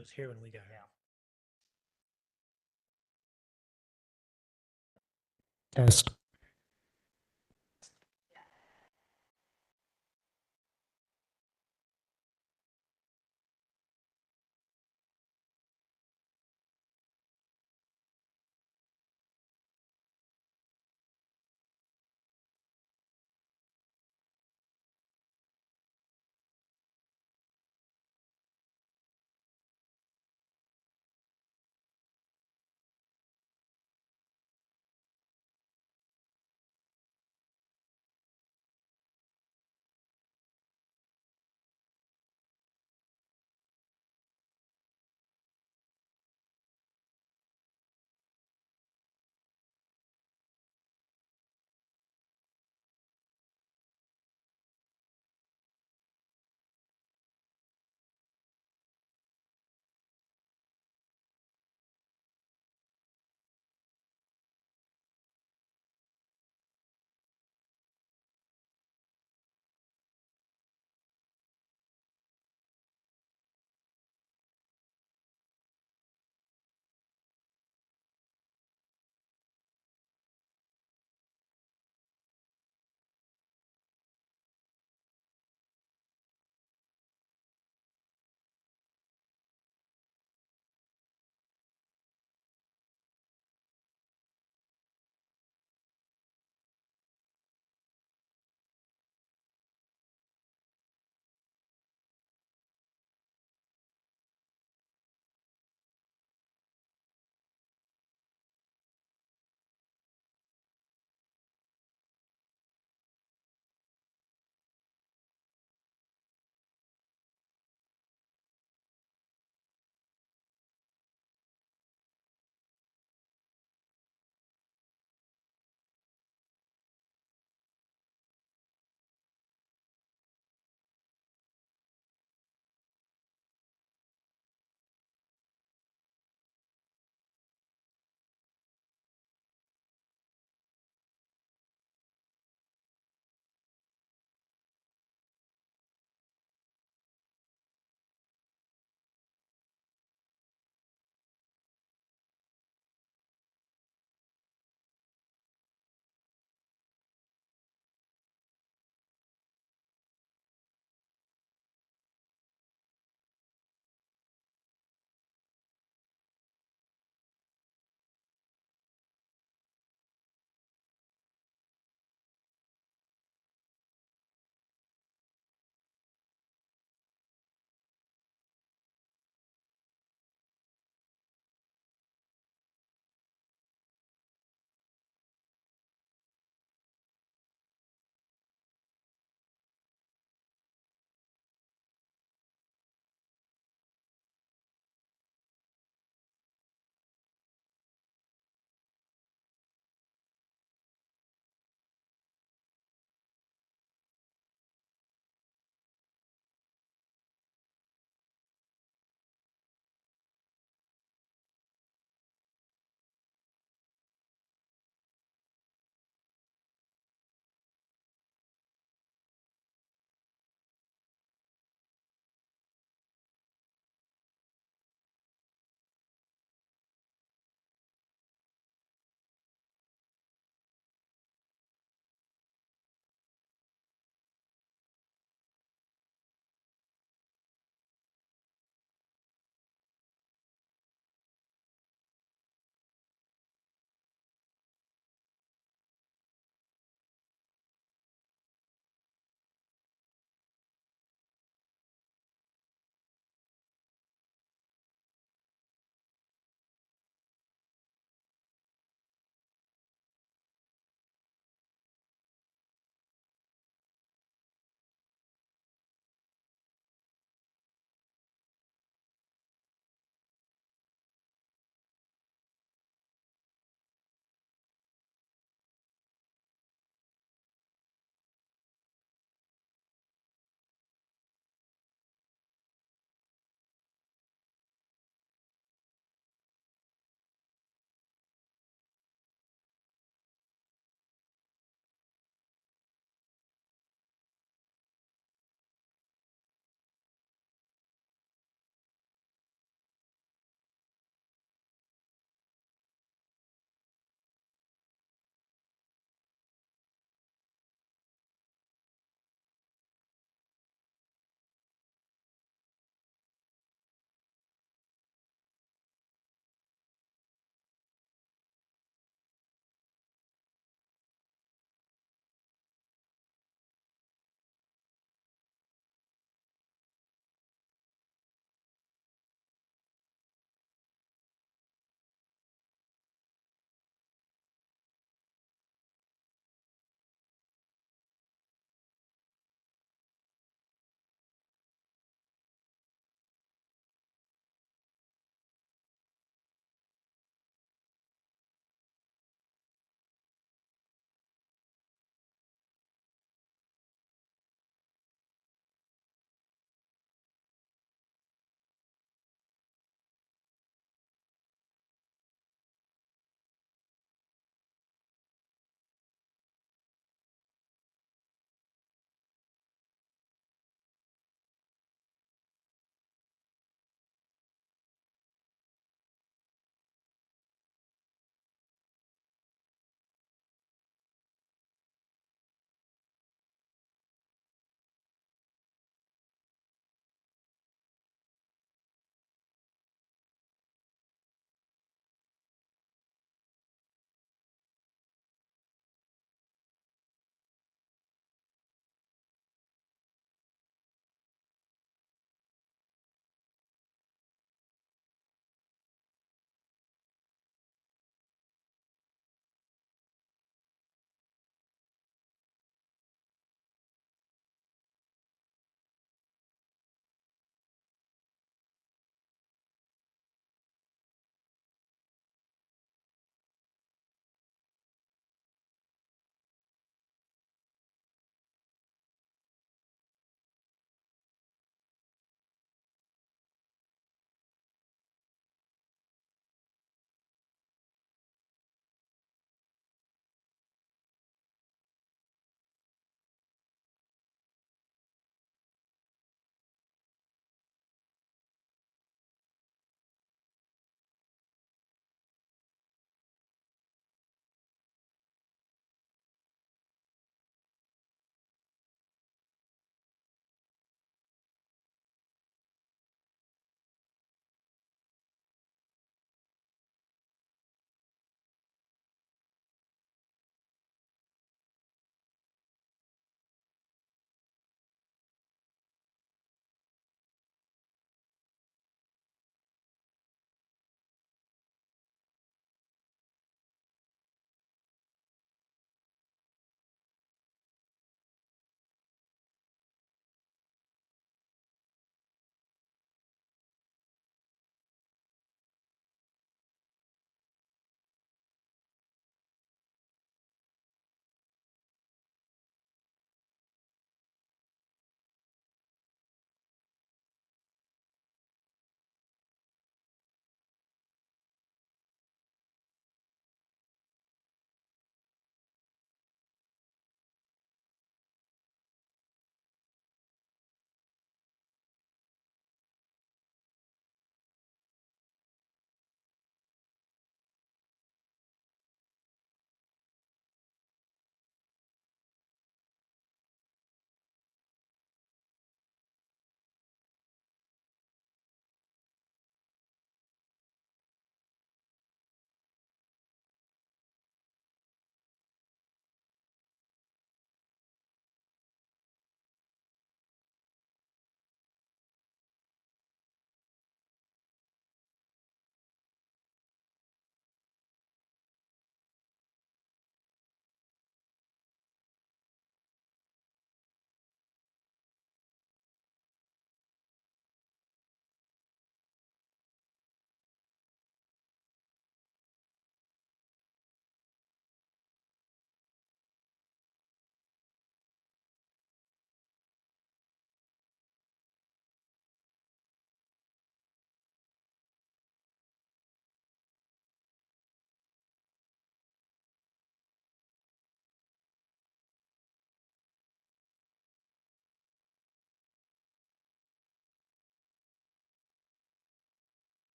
was here when we got here. Test.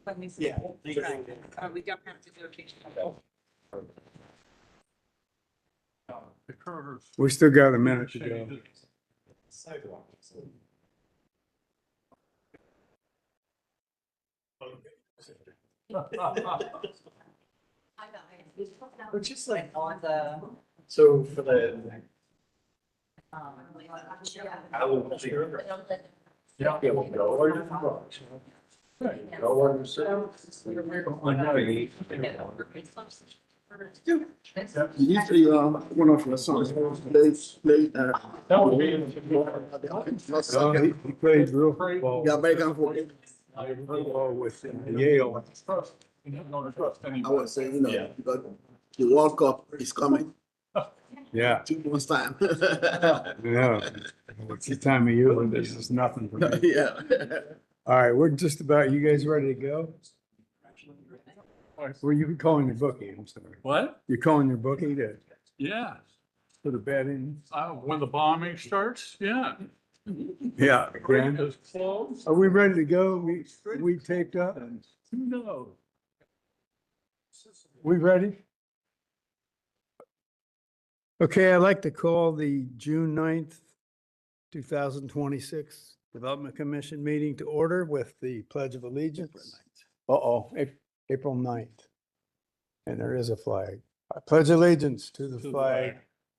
Let me see. Yeah. We don't have to do a case. We still got a minute to go. We're just like on the. So for the. I will. Yeah. Usually, one of the songs play, he played real football. Yeah, American football. Football with Yale. I would say, because the World Cup is coming Yeah, 2 months time. yeah. It's the time of year when this is nothing for me. Yeah. All right, we're just about, you guys ready to go? Were you calling your bookie? I'm sorry. What? You're calling your bookie to Yeah, put a bet in? when the bombing starts, yeah. Yeah. Great is closed. Are we ready to go? We taped up? Who knows? We ready? Okay, I'd like to call the June 9th, 2026 Development Commission meeting to order with the Pledge of Allegiance. April 9th. And there is a flag. I pledge allegiance to the flag, of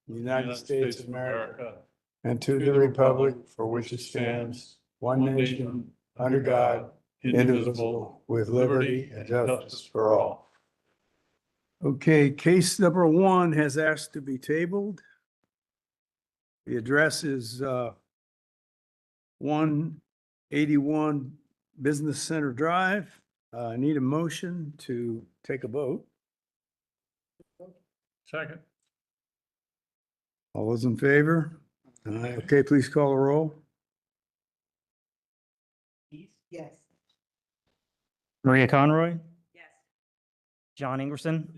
the United States of America, and to the republic for which it stands, one nation, under God, indivisible, with liberty and justice for all. Okay, case number 1 has asked to be tabled. The address is 181 Business Center Drive. I need a motion to take a vote. Second. All those in favor? Aye. Okay, please call the roll. Yes. Maria Conroy, Yes. John Ingerson,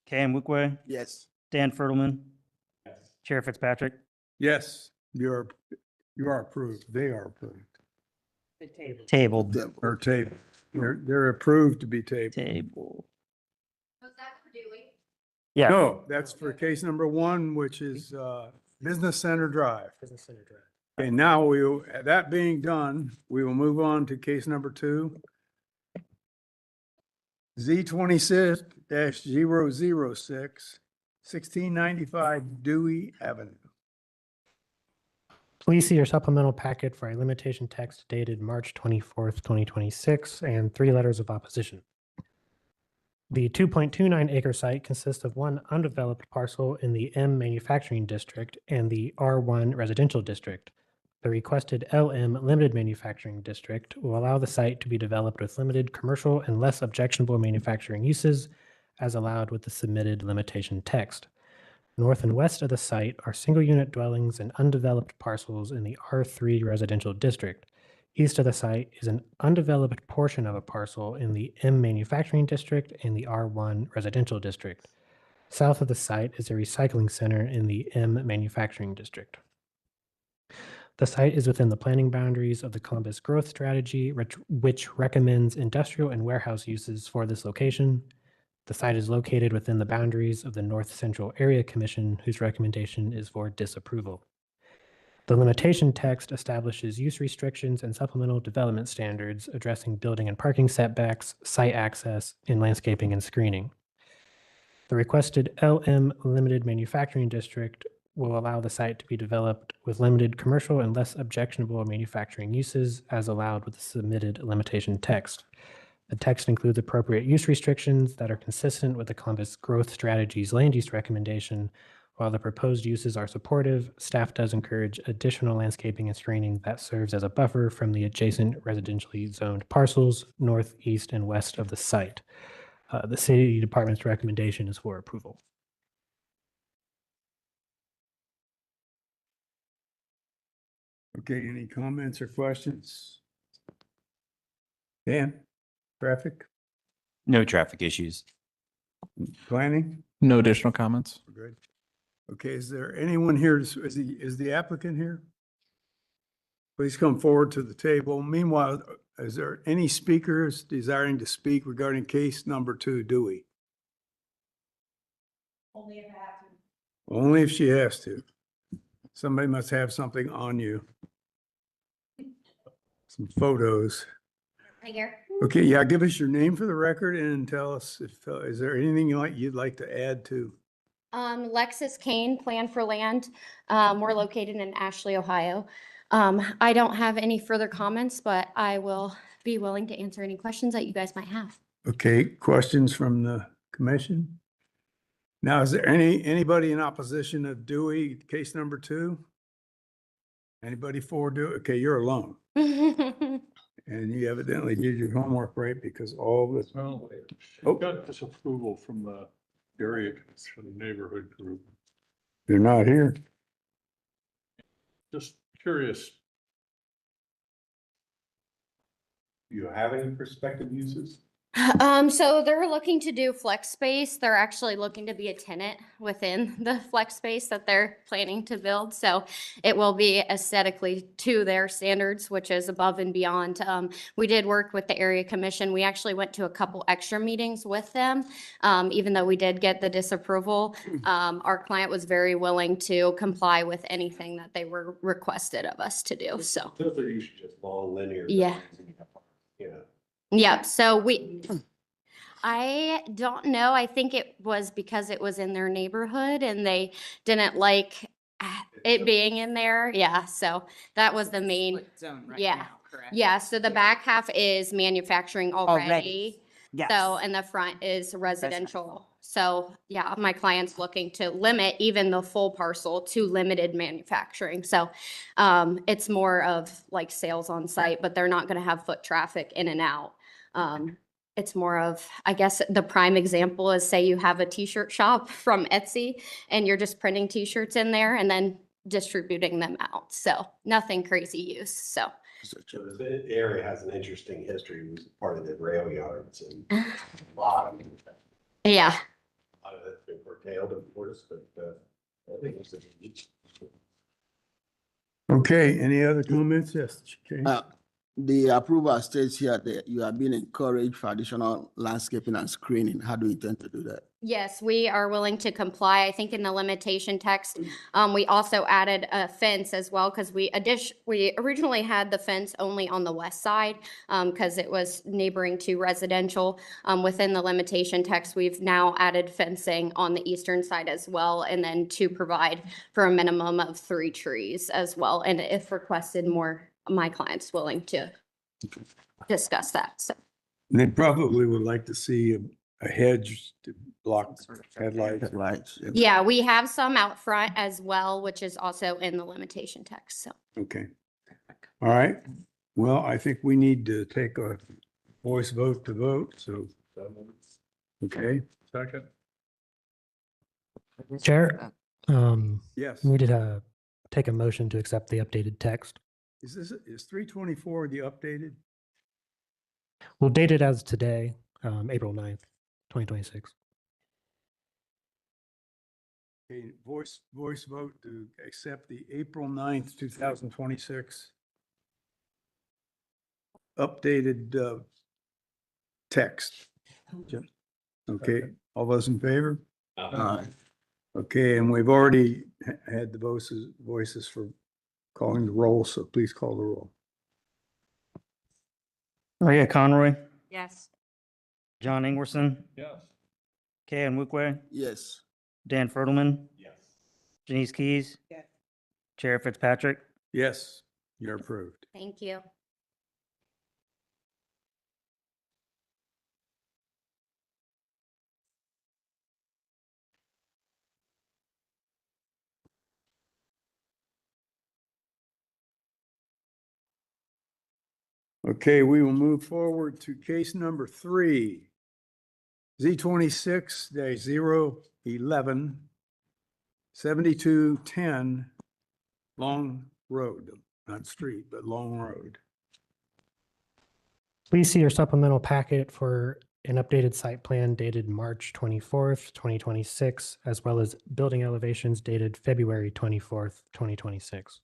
Cam Wukwe, Yes. Dan Fertelman, Chair Fitzpatrick. Yes, you are approved. They are approved. The table. Tabled. Or tabled. They're approved to be tabled. Table. Was that for Dewey? Yeah. No, that's for case number 1, which is Business Center Drive. Business Center Drive. Okay, now that being done, we will move on to case number 2. Z26-006, 1695 Dewey Avenue. Please see your supplemental packet for a limitation text dated March 24th, 2026, and 3 letters of opposition. The 2.29 acre site consists of one undeveloped parcel in the M Manufacturing District and the R1 Residential District. The requested LM Limited Manufacturing District will allow the site to be developed with limited commercial and less objectionable manufacturing uses as allowed with the submitted limitation text. North and west of the site are single-unit dwellings and undeveloped parcels in the R3 Residential District. East of the site is an undeveloped portion of a parcel in the M Manufacturing District and the R1 Residential District. South of the site is a recycling center in the M Manufacturing District. The site is within the planning boundaries of the Columbus Growth Strategy, which recommends industrial and warehouse uses for this location. The site is located within the boundaries of the North Central Area Commission, whose recommendation is for disapproval. The limitation text establishes use restrictions and supplemental development standards addressing building and parking setbacks, site access, and landscaping and screening. The requested LM Limited Manufacturing District will allow the site to be developed with limited commercial and less objectionable manufacturing uses as allowed with the submitted limitation text. The text includes appropriate use restrictions that are consistent with the Columbus Growth Strategy's land use recommendation. While the proposed uses are supportive, staff does encourage additional landscaping and screening that serves as a buffer from the adjacent residentially zoned parcels north, east, and west of the site. The city department's recommendation is for approval. Okay, any comments or questions? Dan, traffic, No traffic issues. planning? No additional comments. We're good. Okay, is there anyone here, is the applicant here? please come forward to the table. Meanwhile, is there any speakers desiring to speak regarding case number 2, Dewey? Only if I have to. Only if she has to. Somebody must have something on you. Some photos. Right here. Okay, yeah, give us your name for the record and tell us if, is there anything you'd like to add to? Lexus Kane, Plan for Land. We're located in Ashley, Ohio. I don't have any further comments, but I will be willing to answer any questions that you guys might have. Okay, questions from the commission? Now, is there anybody in opposition of Dewey, case number 2? Anybody for Dewey? Okay, you're alone. And you evidently did your homework right because all the, Well, Oh. got disapproval from the area, from the neighborhood group. they're not here. Just curious. Do you have any prospective uses? So they're looking to do flex space. They're actually looking to be a tenant within the flex space that they're planning to build. So it will be aesthetically to their standards, which is above and beyond. We did work with the area commission. We actually went to a couple extra meetings with them. Even though we did get the disapproval, our client was very willing to comply with anything that they were requested of us to do. So, Those are usually just long linear. Yeah. buildings. Yeah. yeah, so I don't know. I think it was because it was in their neighborhood and they didn't like it being in there. Yeah, so that was the main. Split Zone right Yeah. now, correct? Yeah, so the back half is manufacturing already. Yes. So, and the front is residential. So, yeah, my client's looking to limit even the full parcel to limited manufacturing. So, it's more of like sales on site, but they're not gonna have foot traffic in and out. It's more of, I guess, the prime example is say you have a t-shirt shop from Etsy and you're just printing t-shirts in there and then distributing them out. So, nothing crazy use, so. So this area has an interesting history. It was part of the rail yards and a lot of, Yeah. a lot of that's been curtailed, of course, but I think it's Okay, any other comments? Yes. Okay. The approval states here that you are being encouraged for additional landscaping and screening. How do you intend to do that? Yes, we are willing to comply. I think in the limitation text, we also added a fence as well because we originally had the fence only on the west side because it was neighboring to residential. Within the limitation text, we've now added fencing on the eastern side as well, and then to provide for a minimum of 3 trees as well. And if requested more, my client's willing to discuss that. So. They probably would like to see a hedge to block headlights. Headlights. Yeah, we have some out front as well, which is also in the limitation text, so. Okay. All right. Well, I think we need to take a voice vote to vote, so, okay, Second, Chair, yes. we need to take a motion to accept the updated text. Is 324 the updated? We'll date it as today, April 9th, 2026. Okay, voice vote to accept the April 9th, 2026 updated text. Okay, all those in favor? Okay, and we've already had the voices for calling the roll, so please call the roll. Maria Conroy, Yes. John Ingwerson, yes. Ken Wukwe, Yes. Dan Fertelman, Yes. Janice Keys, Yes. Chair Fitzpatrick. Yes, you're approved. Thank you. Okay, we will move forward to case number 3. Z26-011 7210 Long Road, not street, but Long Road. Please see your supplemental packet for an updated site plan dated March 24th, 2026, as well as building elevations dated February 24th, 2026.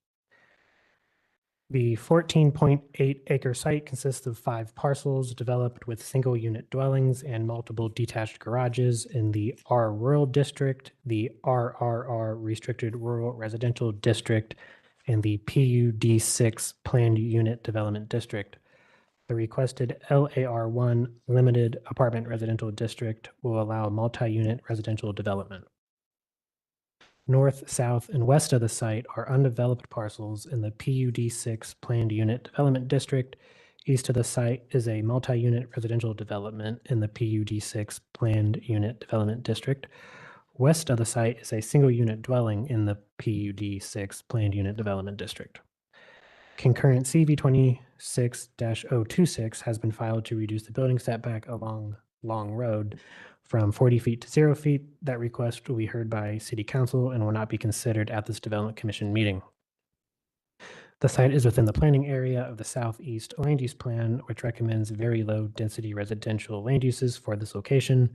The 14.8 acre site consists of 5 parcels developed with single unit dwellings and multiple detached garages in the R Rural District, the RRR Restricted Rural Residential District, and the PUD6 Planned Unit Development District. The requested LAR1 Limited Apartment Residential District will allow multi-unit residential development. North, south, and west of the site are undeveloped parcels in the PUD6 Planned Unit Development District. East of the site is a multi-unit residential development in the PUD6 Planned Unit Development District. West of the site is a single-unit dwelling in the PUD6 Planned Unit Development District. Concurrent CV 26-026 has been filed to reduce the building setback along Long Road from 40 feet to 0 feet. That request will be heard by City Council and will not be considered at this Development Commission meeting. The site is within the planning area of the Southeast Land Use Plan, which recommends very low density residential land uses for this location.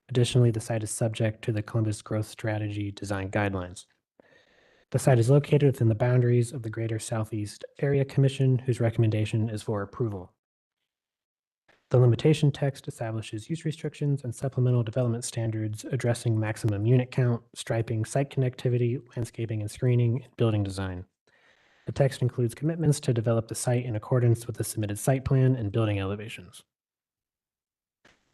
Additionally, the site is subject to the Columbus Growth Strategy Design Guidelines. The site is located within the boundaries of the Greater Southeast Area Commission, whose recommendation is for approval. The limitation text establishes use restrictions and supplemental development standards addressing maximum unit count, striping, site connectivity, landscaping and screening, and building design. The text includes commitments to develop the site in accordance with the submitted site plan and building elevations.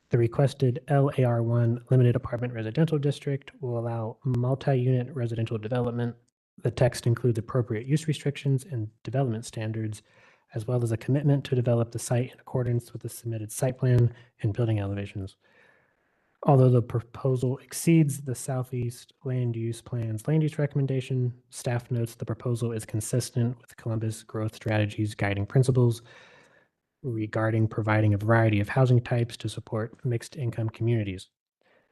The requested LAR1 Limited Apartment Residential District will allow multi-unit residential development. The text includes appropriate use restrictions and development standards, as well as a commitment to develop the site in accordance with the submitted site plan and building elevations. Although the proposal exceeds the Southeast Land Use Plan's land use recommendation, staff notes the proposal is consistent with Columbus Growth Strategy's guiding principles regarding providing a variety of housing types to support mixed income communities.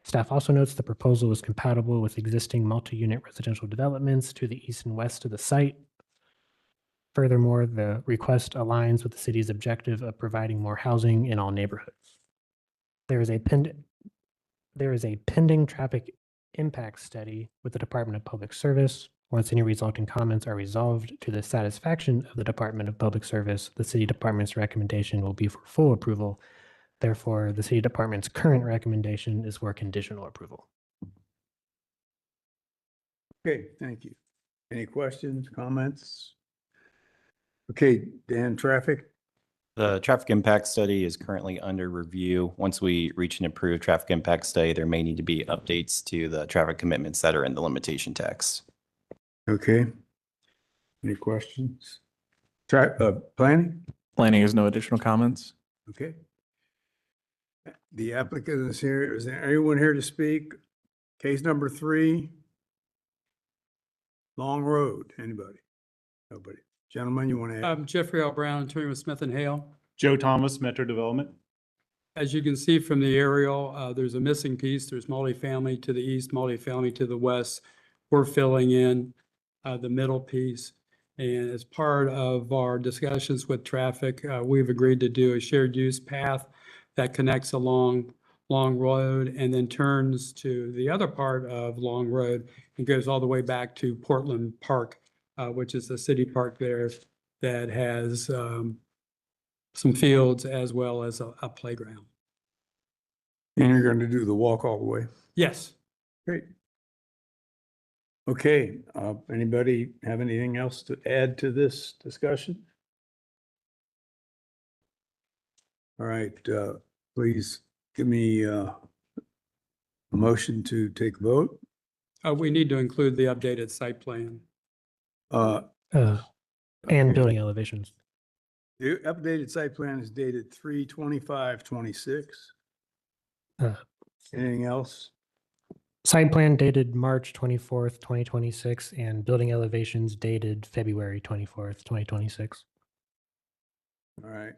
Staff also notes the proposal is compatible with existing multi-unit residential developments to the east and west of the site. Furthermore, the request aligns with the city's objective of providing more housing in all neighborhoods. There is a pending traffic impact study with the Department of Public Service. Once any resulting comments are resolved to the satisfaction of the Department of Public Service, the City Department's recommendation will be for full approval. Therefore, the City Department's current recommendation is for conditional approval. Okay, thank you. Any questions, comments? Okay, Dan, traffic? The traffic impact study is currently under review. Once we reach an approved traffic impact study, there may need to be updates to the traffic commitments that are in the limitation text. Okay. Any questions? Planning? Planning has no additional comments. Okay. The applicant is here. Is there anyone here to speak? Case number 3. Long Road. Anybody? Nobody. Gentlemen, you want to add? Jeffrey L. Brown, attorney with Smith and Hale. Joe Thomas, Metro Development. As you can see from the aerial, there's a missing piece. There's multifamily to the east, multifamily to the west. We're filling in the middle piece. And as part of our discussions with traffic, we've agreed to do a shared use path that connects along Long Road and then turns to the other part of Long Road and goes all the way back to Portland Park, which is a city park there that has some fields as well as a playground. And you're going to do the walk all the way? Yes. Great. Okay, anybody have anything else to add to this discussion? All right, please give me a motion to take a vote. We need to include the updated site plan. And Okay. building elevations. The updated site plan is dated 3/25/26. Uh, Anything else? Site plan dated March 24th, 2026, and building elevations dated February 24th, 2026. All right.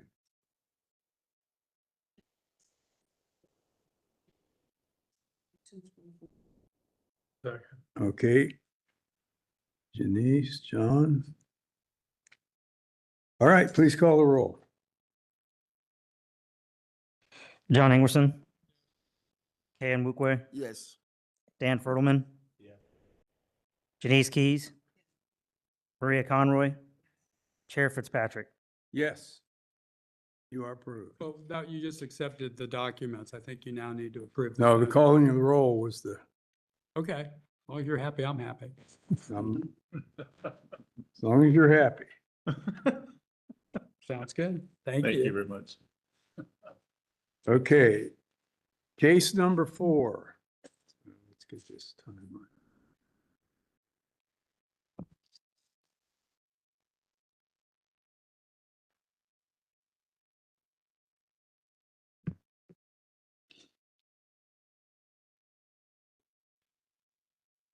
Okay. Janice, John. All right, please call the roll. John Ingwerson. Kay Nwukwe. Yes. Dan Fertelman. Janice Keys. Maria Conroy. Chair Fitzpatrick. Yes. You are approved. Well, that, you just accepted the documents. I think you now need to approve. No, the minutes. calling of the roll was the, Okay. Well, if you're happy, I'm happy. as long as you're happy. Sounds good. Thank Thank you you. very much. Okay. Case number 4. Let's get this timeline.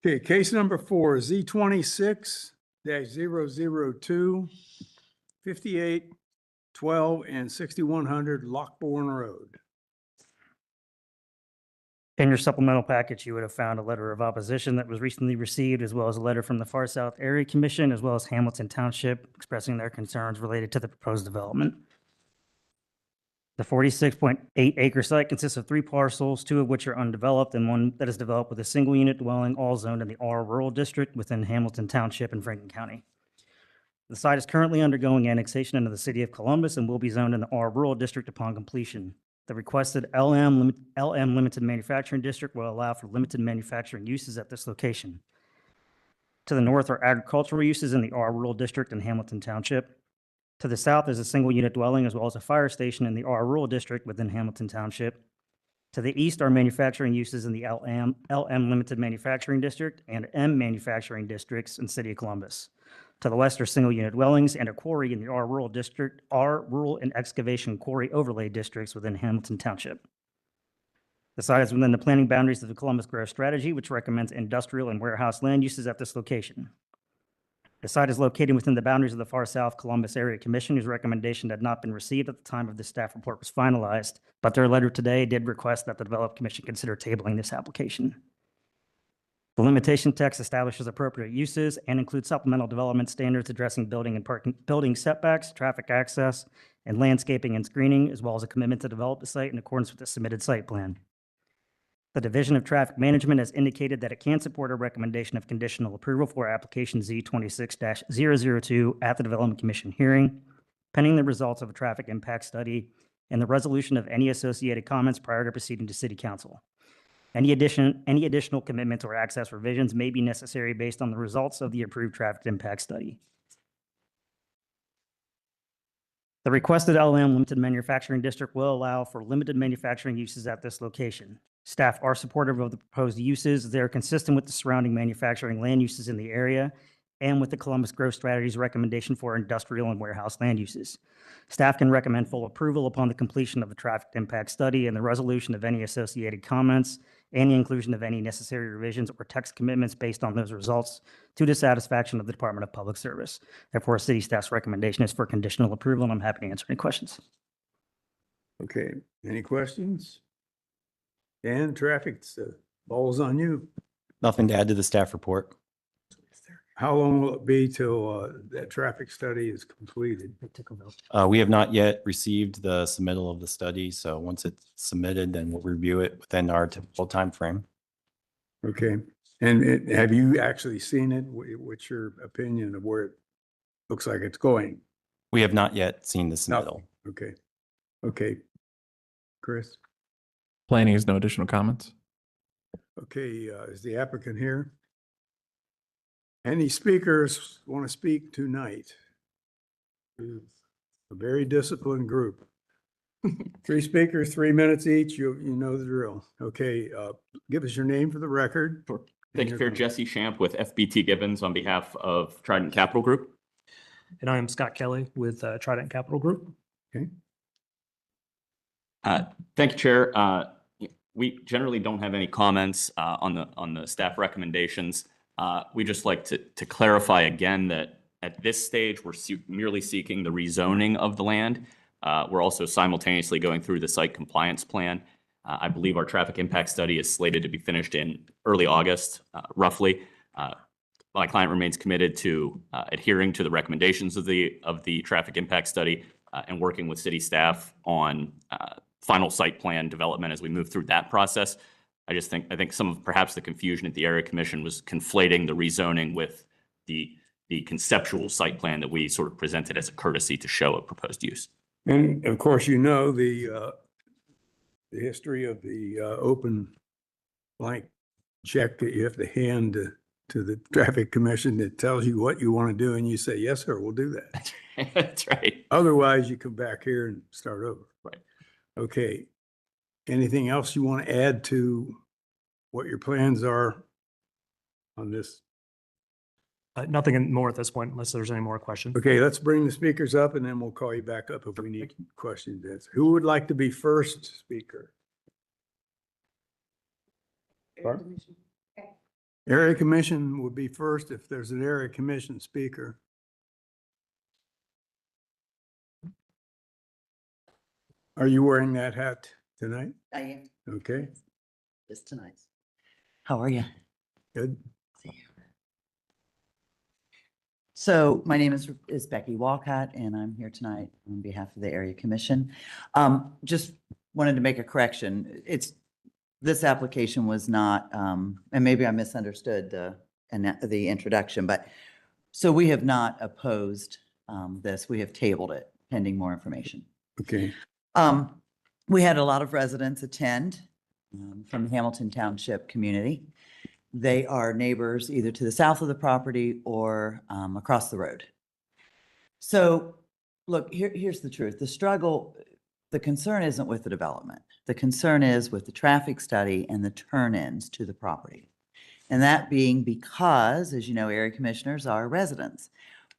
Okay, case number 4, Z26-002, 58, 12, and 6100 Lockbourne Road. In your supplemental package, you would have found a letter of opposition that was recently received, as well as a letter from the Far South Area Commission, as well as Hamilton Township, expressing their concerns related to the proposed development. The 46.8 acre site consists of 3 parcels, 2 of which are undeveloped and 1 that is developed with a single unit dwelling, all zoned in the R Rural District within Hamilton Township in Franklin County. The site is currently undergoing annexation into the city of Columbus and will be zoned in the R Rural District upon completion. The requested LM Limited Manufacturing District will allow for limited manufacturing uses at this location. To the north are agricultural uses in the R Rural District in Hamilton Township. To the south is a single unit dwelling as well as a fire station in the R Rural District within Hamilton Township. To the east are manufacturing uses in the LM Limited Manufacturing District and M Manufacturing Districts in City of Columbus. To the west are single unit dwellings and a quarry in the R Rural District, R Rural and Excavation Quarry Overlay Districts within Hamilton Township. The site is within the planning boundaries of the Columbus Growth Strategy, which recommends industrial and warehouse land uses at this location. The site is located within the boundaries of the Far South Columbus Area Commission, whose recommendation had not been received at the time of the staff report was finalized, but their letter today did request that the Development Commission consider tabling this application. The limitation text establishes appropriate uses and includes supplemental development standards addressing building and building setbacks, traffic access, and landscaping and screening, as well as a commitment to develop the site in accordance with the submitted site plan. The Division of Traffic Management has indicated that it can support a recommendation of conditional approval for application Z26-002 at the Development Commission hearing, pending the results of a traffic impact study and the resolution of any associated comments prior to proceeding to City Council. Any additional commitments or access revisions may be necessary based on the results of the approved traffic impact study. The requested LM Limited Manufacturing District will allow for limited manufacturing uses at this location. Staff are supportive of the proposed uses. They are consistent with the surrounding manufacturing land uses in the area and with the Columbus Growth Strategy's recommendation for industrial and warehouse land uses. Staff can recommend full approval upon the completion of the traffic impact study and the resolution of any associated comments and the inclusion of any necessary revisions or text commitments based on those results to the satisfaction of the Department of Public Service. Therefore, city staff's recommendation is for conditional approval, and I'm happy to answer any questions. Okay, any questions? Dan, traffic, ball's on you. Nothing to add to the staff report. How long will it be till that traffic study is completed? We have not yet received the submittal of the study, so once it's submitted, then we'll review it within our typical timeframe. Okay, and have you actually seen it? What's your opinion of where it looks like it's going? We have not yet seen the submittal. Okay, okay. Chris? Planning has no additional comments. Okay, is the applicant here? Any speakers want to speak tonight? A very disciplined group. 3 speakers, 3 minutes each. You know the drill. Okay, give us your name for the record. Sure. Thank you, Chair. Jesse Shamp with FBT Gibbons on behalf of Trident Capital Group. And I am Scott Kelly with Trident Capital Group. Okay. Thank you, Chair. We generally don't have any comments on the staff recommendations. We just like to clarify again that at this stage, we're merely seeking the rezoning of the land. We're also simultaneously going through the site compliance plan. I believe our traffic impact study is slated to be finished in early August, roughly. My client remains committed to adhering to the recommendations of the traffic impact study and working with city staff on final site plan development as we move through that process. I think some of perhaps the confusion at the area commission was conflating the rezoning with the the conceptual site plan that we sort of presented as a courtesy to show a proposed use. And of course, you know, the history of the open blank check that you have to hand to the traffic commission that tells you what you want to do, and you say, yes, sir, we'll do that. That's right. Otherwise, you come back here and start over. Right. Okay. Anything else you want to add to what your plans are on this? Nothing more at this point, unless there's any more questions. Okay, let's bring the speakers up and then we'll call you back up if we need questions answered. Who would like to be first speaker? Area Commission would be first if there's an Area Commission speaker. Are you wearing that hat tonight? I am, Okay, just tonight. How are you? good. So my name is Becky Walcott, and I'm here tonight on behalf of the Area Commission. Just wanted to make a correction. This application was not, and maybe I misunderstood the introduction, but so we have not opposed this. We have tabled it pending more information. Okay, We had a lot of residents attend from the Hamilton Township community. They are neighbors either to the south of the property or across the road. So look, here's the truth. The concern isn't with the development. The concern is with the traffic study and the turn-ins to the property. And that being because, as you know, area commissioners are residents.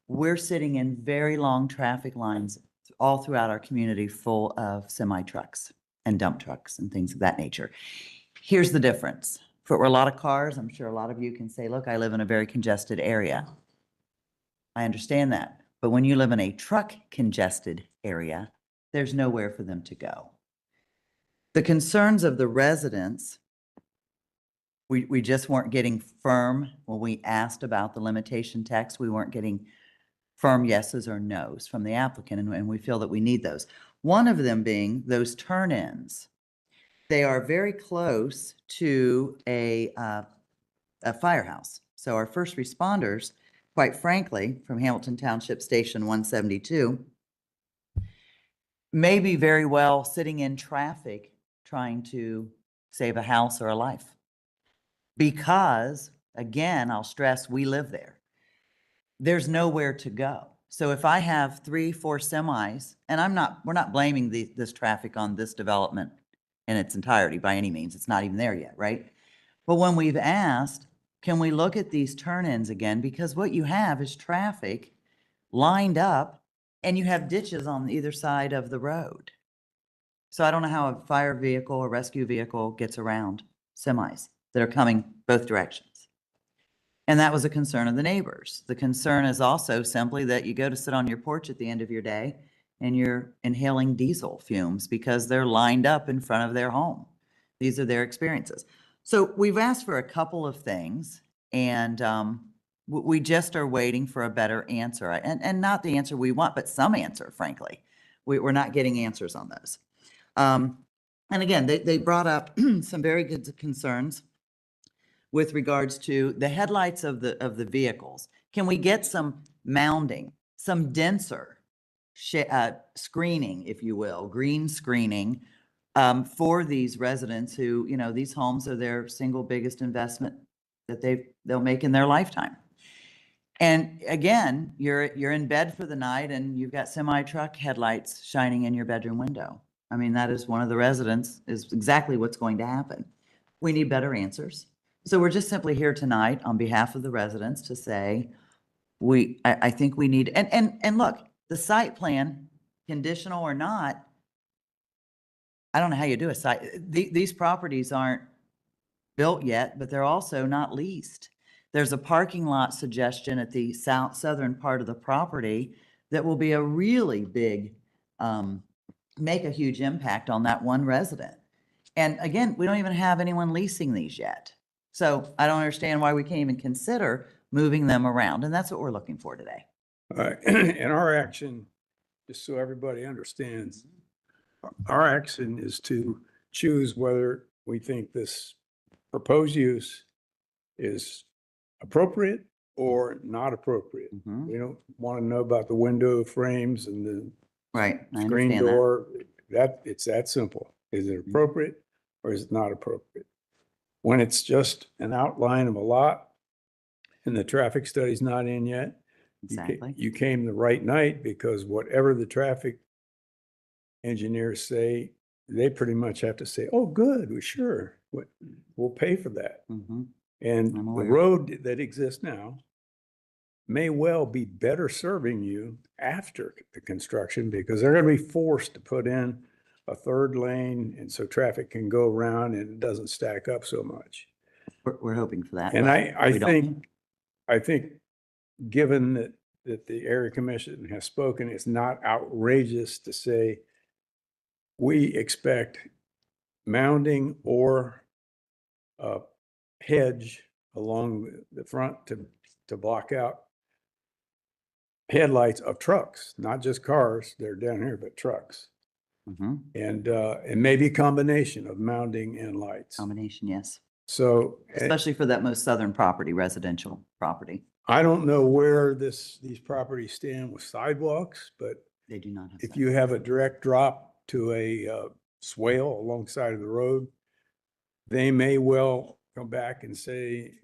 We're sitting in very long traffic lines all throughout our community full of semi-trucks and dump trucks and things of that nature. Here's the difference. If it were a lot of cars, I'm sure a lot of you can say, look, I live in a very congested area. I understand that. But when you live in a truck congested area, there's nowhere for them to go. The concerns of the residents, we just weren't getting firm when we asked about the limitation text. We weren't getting firm yeses or nos from the applicant, and we feel that we need those. One of them being those turn-ins. They are very close to a firehouse. So our first responders, quite frankly, from Hamilton Township Station 172, may be very well sitting in traffic trying to save a house or a life. Because, again, I'll stress, we live there. There's nowhere to go. So if I have 3, 4 semis, and we're not blaming this traffic on this development in its entirety by any means. It's not even there yet, right? But when we've asked, can we look at these turn-ins again? Because what you have is traffic lined up and you have ditches on either side of the road. So I don't know how a fire vehicle or rescue vehicle gets around semis that are coming both directions. And that was a concern of the neighbors. The concern is also simply that you go to sit on your porch at the end of your day and you're inhaling diesel fumes because they're lined up in front of their home. These are their experiences. So we've asked for a couple of things, and we just are waiting for a better answer. And not the answer we want, but some answer, frankly. We're not getting answers on those. And again, they brought up some very good concerns with regards to the headlights of the vehicles. Can we get some mounding, some denser screening, if you will, green screening for these residents who, you know, these homes are their single biggest investment that they'll make in their lifetime. And again, you're in bed for the night and you've got semi-truck headlights shining in your bedroom window. I mean, that is one of the residents, is exactly what's going to happen. We need better answers. So we're just simply here tonight on behalf of the residents to say, I think we need, and look, the site plan, conditional or not, I don't know how you do a site. These properties aren't built yet, but they're also not leased. There's a parking lot suggestion at the southern part of the property that will be a really big, make a huge impact on that one resident. And again, we don't even have anyone leasing these yet. So I don't understand why we can't even consider moving them around. And that's what we're looking for today. All right. And our action, just so everybody understands, our action is to choose whether we think this proposed use is appropriate or not appropriate. Mhm. We don't want to know about the window frames and the Right, I screen understand that. door. It's that simple. Is it appropriate or is it not appropriate? When it's just an outline of a lot and the traffic study's not in yet, Exactly. you came the right night, because whatever the traffic engineers say, they pretty much have to say, oh, good, we sure, we'll pay for that. Mhm. And I'm the aware. road that exists now may well be better serving you after the construction, because they're going to be forced to put in a third lane, and so traffic can go around and it doesn't stack up so much. We're hoping for that. And but I we don't. think, given that the area commission has spoken, it's not outrageous to say we expect mounding or a hedge along the front to block out headlights of trucks, not just cars. They're down here, but trucks. Mhm. And maybe a combination of mounting and lights. Combination, yes. So Especially for that most southern property, residential property. I don't know where these properties stand with sidewalks, but They do not have. if you have a direct drop to a swale alongside of the road, they may well come back and say,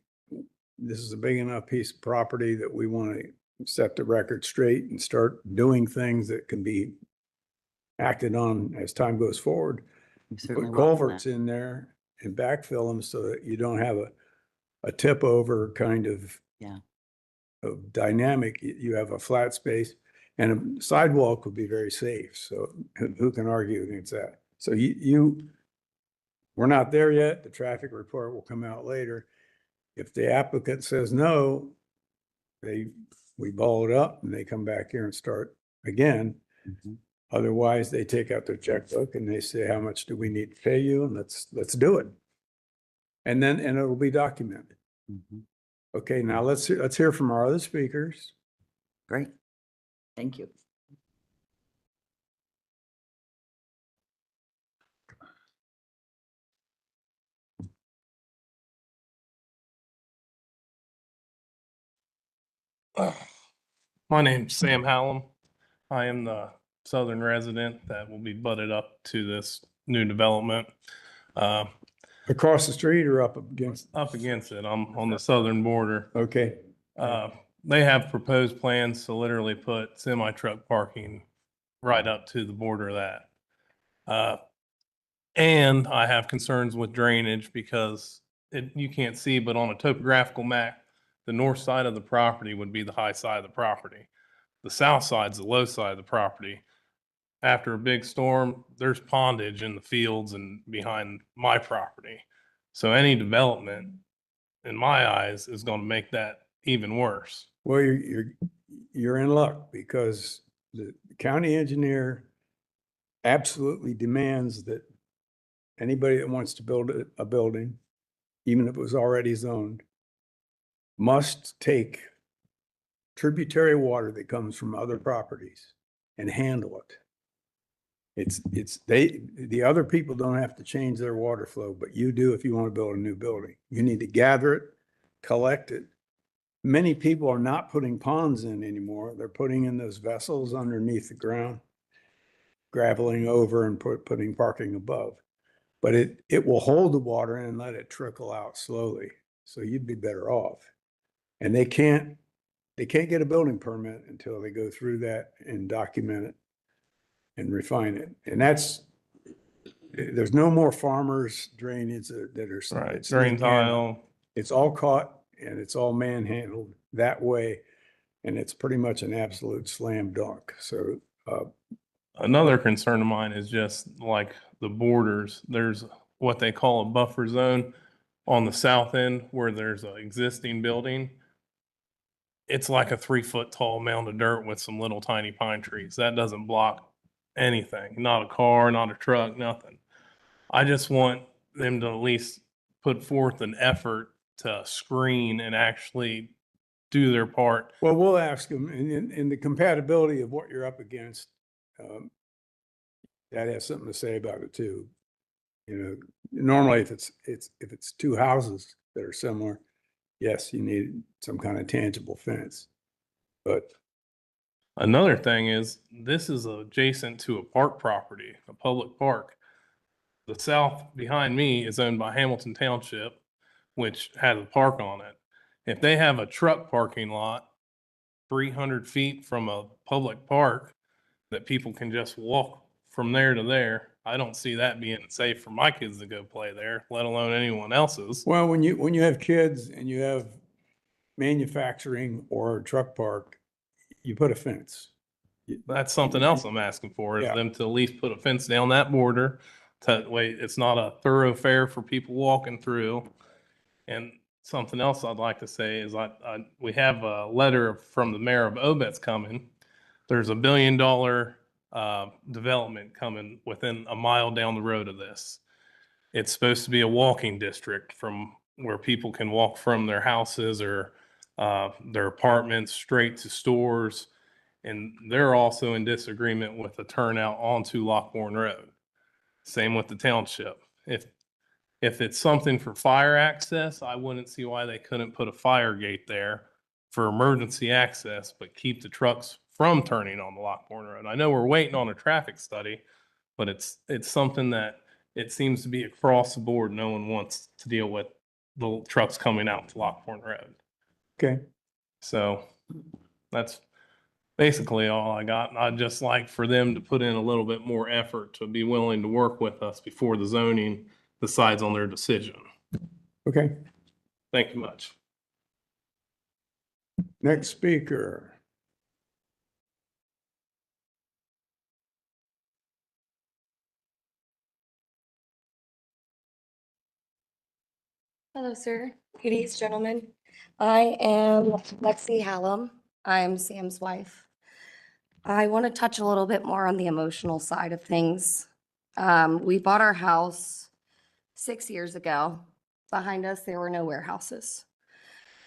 this is a big enough piece of property that we want to set the record straight and start doing things that can be acted on as time goes forward. We certainly Put welcome culverts that. in there and backfill them so that you don't have a tip over kind of Yeah. of dynamic. You have a flat space, and a sidewalk would be very safe. So who can argue against that? So we're not there yet. The traffic report will come out later. If the applicant says no, we ball it up and they come back here and start again. Mhm. Otherwise, they take out their checkbook and they say, how much do we need to pay you? And let's do it. And it'll be documented. Mhm. Okay, now let's hear from our other speakers. Great. Thank you. My name's Sam Hallam. I am the southern resident that will be butted up to this new development. Across the street or up against? Up against it. I'm on the southern border. Okay. They have proposed plans to literally put semi-truck parking right up to the border of that. And I have concerns with drainage because you can't see, but on a topographical map, the north side of the property would be the high side of the property. The south side's the low side of the property. After a big storm, there's pondage in the fields and behind my property. So any development, in my eyes, is going to make that even worse. Well, you're in luck, because the county engineer absolutely demands that anybody that wants to build a building, even if it was already zoned, must take tributary water that comes from other properties and handle it. The other people don't have to change their water flow, but you do if you want to build a new building. You need to gather it, collect it. Many people are not putting ponds in anymore. They're putting in those vessels underneath the ground, graveling over and putting parking above. But it will hold the water and let it trickle out slowly. So you'd be better off. And they can't get a building permit until they go through that and document it and refine it. And there's no more farmers drainage that are. Right, it's drain in Canada. tile. It's all caught and it's all manhandled that way. And it's pretty much an absolute slam dunk. So Another concern of mine is just like the borders. There's what they call a buffer zone on the south end where there's an existing building. It's like a 3 foot tall mound of dirt with some little tiny pine trees. That doesn't block anything, not a car, not a truck, nothing. I just want them to at least put forth an effort to screen and actually do their part. well, we'll ask them, and the compatibility of what you're up against, that has something to say about it too. You know, normally if it's two houses that are similar, yes, you need some kind of tangible fence. But Another thing is, this is adjacent to a park property, a public park. The south behind me is owned by Hamilton Township, which has a park on it. If they have a truck parking lot 300 feet from a public park that people can just walk from there to there, I don't see that being safe for my kids to go play there, let alone anyone else's. well, when you have kids and you have manufacturing or a truck park, you put a fence. That's something else I'm asking for, is Yeah. them to at least put a fence down that border. That way it's not a thoroughfare for people walking through. And something else I'd like to say is we have a letter from the mayor of Obet's coming. There's $1 billion development coming within a mile down the road of this. It's supposed to be a walking district from where people can walk from their houses or their apartments straight to stores. And they're also in disagreement with the turnout onto Lockbourne Road. Same with the township. If it's something for fire access, I wouldn't see why they couldn't put a fire gate there for emergency access, but keep the trucks from turning on the Lockbourne Road. I know we're waiting on a traffic study, but it's something that it seems to be across the board. No one wants to deal with the trucks coming out to Lockbourne Road. Okay. So that's basically all I got. I'd just like for them to put in a little bit more effort to be willing to work with us before the zoning decides on their decision. Okay. Thank you much. Next speaker. Hello, sir. Ladies, gentlemen. I am Lexi Hallam. I'm Sam's wife. I want to touch a little bit more on the emotional side of things. We bought our house 6 years ago. Behind us, there were no warehouses.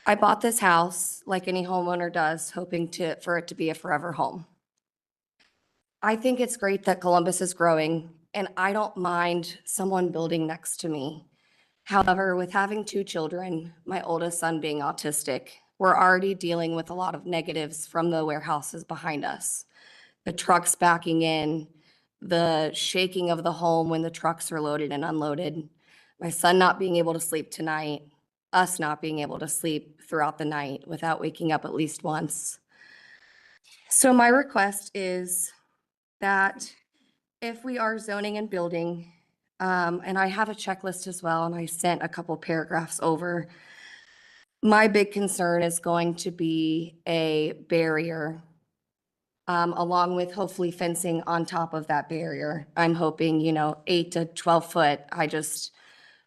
I bought this house like any homeowner does, hoping for it to be a forever home. I think it's great that Columbus is growing, and I don't mind someone building next to me. However, with having 2 children, my oldest son being autistic, we're already dealing with a lot of negatives from the warehouses behind us. The trucks backing in, the shaking of the home when the trucks are loaded and unloaded, my son not being able to sleep tonight, us not being able to sleep throughout the night without waking up at least once. So my request is that if we are zoning and building, and I have a checklist as well, and I sent a couple paragraphs over. My big concern is going to be a barrier, along with hopefully fencing on top of that barrier. I'm hoping, 8 to 12 foot.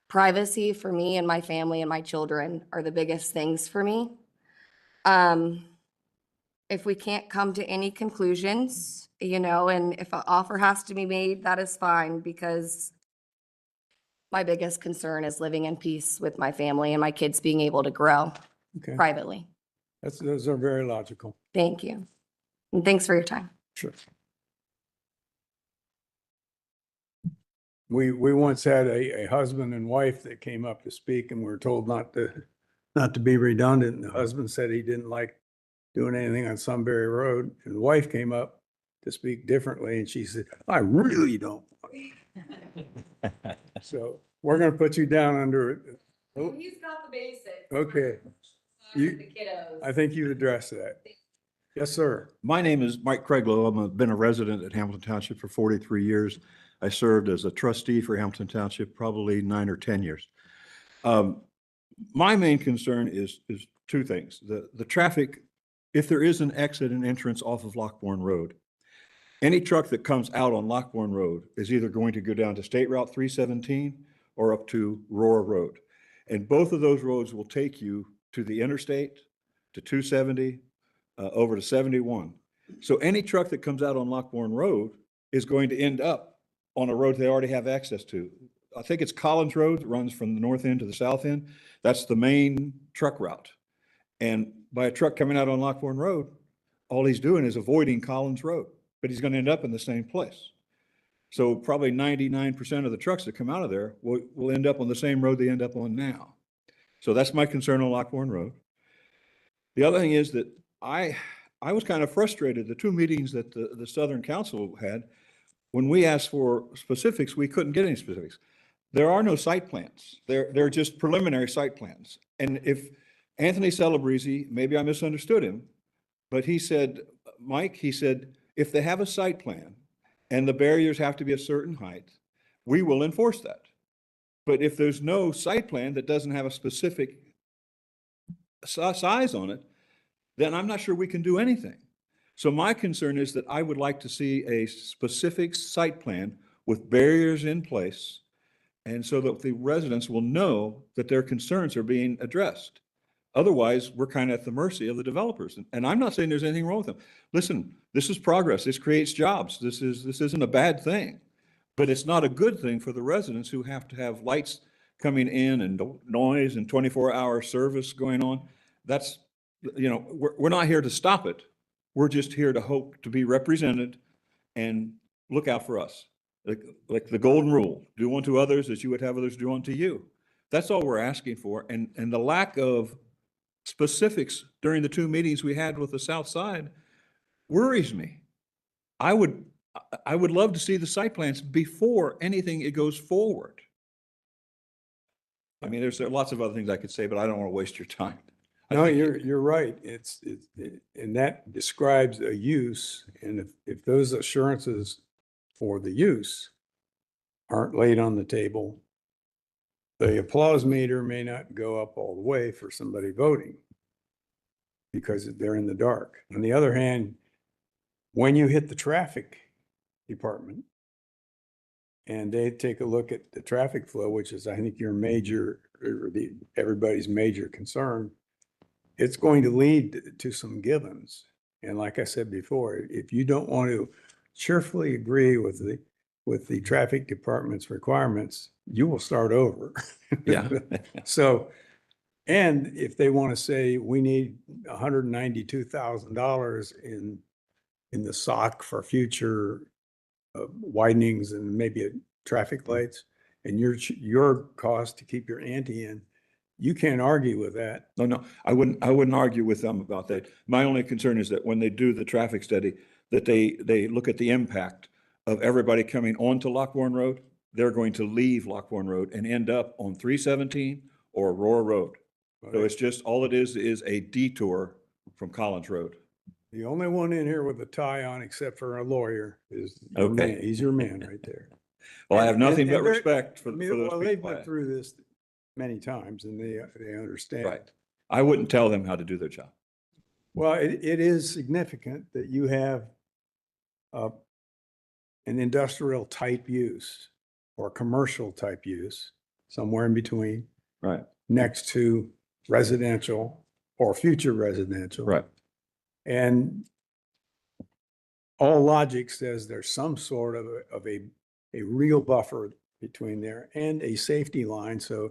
Privacy for me and my family and my children are the biggest things for me. If we can't come to any conclusions, and if an offer has to be made, that is fine, because my biggest concern is living in peace with my family and my kids being able to grow Okay. privately. Those are very logical. Thank you. And thanks for your time. Sure. We once had a husband and wife that came up to speak, and we were told not to be redundant. And the husband said he didn't like doing anything on Sunbury Road. And the wife came up to speak differently, and she said, I really don't. So we're gonna put you down under it. Oh, He's got the basics. okay. You, The kiddos. I think you addressed that. Yes, sir. My name is Mike Craiglow. I've been a resident at Hamilton Township for 43 years. I served as a trustee for Hamilton Township probably 9 or 10 years. My main concern is 2 things. The traffic, if there is an exit and entrance off of Lockbourne Road, any truck that comes out on Lockbourne Road is either going to go down to State Route 317 or up to Roar Road. And both of those roads will take you to the interstate, to 270, over to 71. So any truck that comes out on Lockbourne Road is going to end up on a road they already have access to. I think it's Collins Road that runs from the north end to the south end. That's the main truck route. And by a truck coming out on Lockbourne Road, all he's doing is avoiding Collins Road, but he's going to end up in the same place. So probably 99% of the trucks that come out of there will end up on the same road they end up on now. So that's my concern on Lockbourne Road. The other thing is that I was kind of frustrated, the two meetings that the Southern Council had, when we asked for specifics, we couldn't get any specifics. There are no site plans. They're just preliminary site plans. And if Anthony Celebrezzi, maybe I misunderstood him, but he said, Mike, he said, if they have a site plan and the barriers have to be a certain height, we will enforce that. But if there's no site plan that doesn't have a specific size on it, then I'm not sure we can do anything. So my concern is that I would like to see a specific site plan with barriers in place, and so that the residents will know that their concerns are being addressed. Otherwise, we're kind of at the mercy of the developers. And I'm not saying there's anything wrong with them. Listen, this is progress. This creates jobs. This isn't a bad thing, but it's not a good thing for the residents who have to have lights coming in and noise and 24-hour service going on. That's, you know, we're not here to stop it. We're just here to hope to be represented and look out for us. Like the golden rule, do unto others as you would have others do unto you. That's all we're asking for. And the lack of specifics during the two meetings we had with the South Side worries me. I would love to see the site plans before anything it goes forward. I mean, there's lots of other things I could say, but I don't want to waste your time. No, you're right. And that describes a use. And if those assurances for the use aren't laid on the table, the applause meter may not go up all the way for somebody voting because they're in the dark. On the other hand, when you hit the traffic department and they take a look at the traffic flow, which is, I think, your major, or everybody's major concern, it's going to lead to some givens. And like I said before, if you don't want to cheerfully agree with the traffic department's requirements, you will start over. Yeah. So, and if they want to say we need $192,000 in the SOC for future widenings and maybe traffic lights, and your cost to keep your ante in, you can't argue with that. No, I wouldn't argue with them about that. My only concern is that when they do the traffic study, that they look at the impact of everybody coming onto Lockbourne Road. They're going to leave Lockbourne Road and end up on 317 or Aurora Road. So it's just, all it is a detour from Collins Road. The only one in here with a tie on, except for a lawyer, is your Okay. man. He's your man right there. Well, I have nothing but And they're- respect for I mean, those well, they've people. been through this many times and they understand. Right. I wouldn't tell them how to do their job. Well, it is significant that you have an industrial type use or commercial type use, somewhere in between, Right. next to residential or future residential. Right. And all logic says there's some sort of a real buffer between there and a safety line. So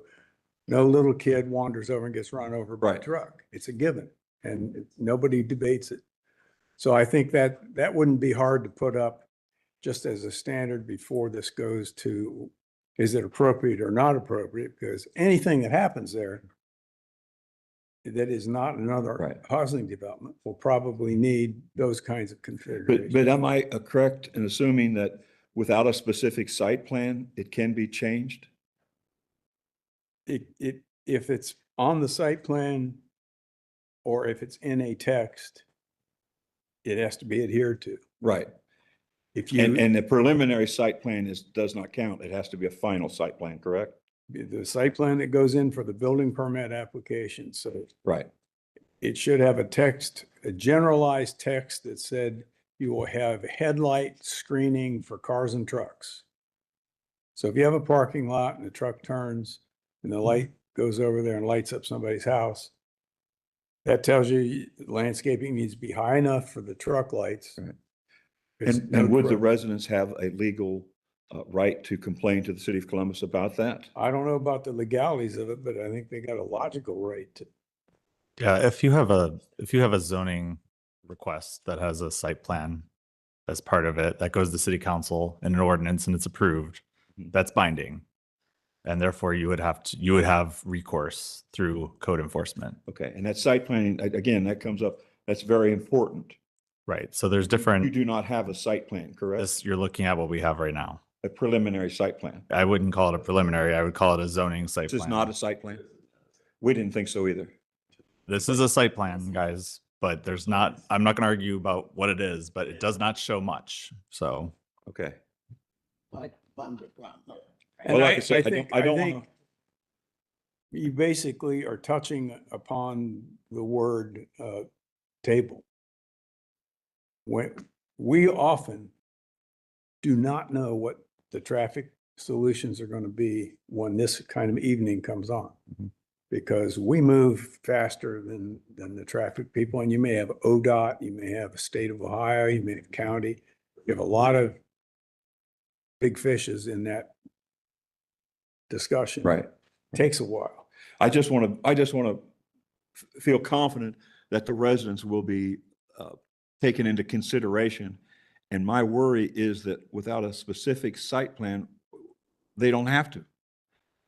no little kid wanders over and gets run over by a Right. truck. It's a given and nobody debates it. So I think that wouldn't be hard to put up just as a standard before this goes to, is it appropriate or not appropriate? Because anything that happens there that is not another Right. housing development will probably need those kinds of configurations. But am I correct in assuming that without a specific site plan, it can be changed? If it's on the site plan or if it's in a text, it has to be adhered to. Right. If you, And the preliminary site plan does not count. It has to be a final site plan, correct? the site plan that goes in for the building permit application, so Right. it should have a text, a generalized text that said you will have headlight screening for cars and trucks. So if you have a parking lot and the truck turns and the light goes over there and lights up somebody's house, that tells you landscaping needs to be high enough for the truck lights. Right. It's And would the truck- residents have a legal right to complain to the city of Columbus about that? I don't know about the legalities of it, but I think they got a logical right to. Yeah, if you have a zoning request that has a site plan as part of it, that goes to city council in an ordinance and it's approved, that's binding. And therefore you would have recourse through code enforcement. Okay, and that site planning, again, that comes up, that's very important. Right. So there's You different, do not have a site plan, correct? you're looking at what we have right now. A preliminary site plan. I wouldn't call it a preliminary. I would call it a zoning site This is plan. not a site plan? We didn't think so either. This is a site plan, guys, but I'm not going to argue about what it is, but it does not show much. So. Okay. And Well, like I said, I don't think want you basically are touching upon the word table. When we often do not know what the traffic solutions are going to be when this kind of evening comes on. Because we move faster than the traffic people, and you may have ODOT, you may have a state of Ohio, you may have county. You have a lot of big fishes in that discussion. Right. Takes a while. I just want to feel confident that the residents will be taken into consideration. And my worry is that without a specific site plan, they don't have to.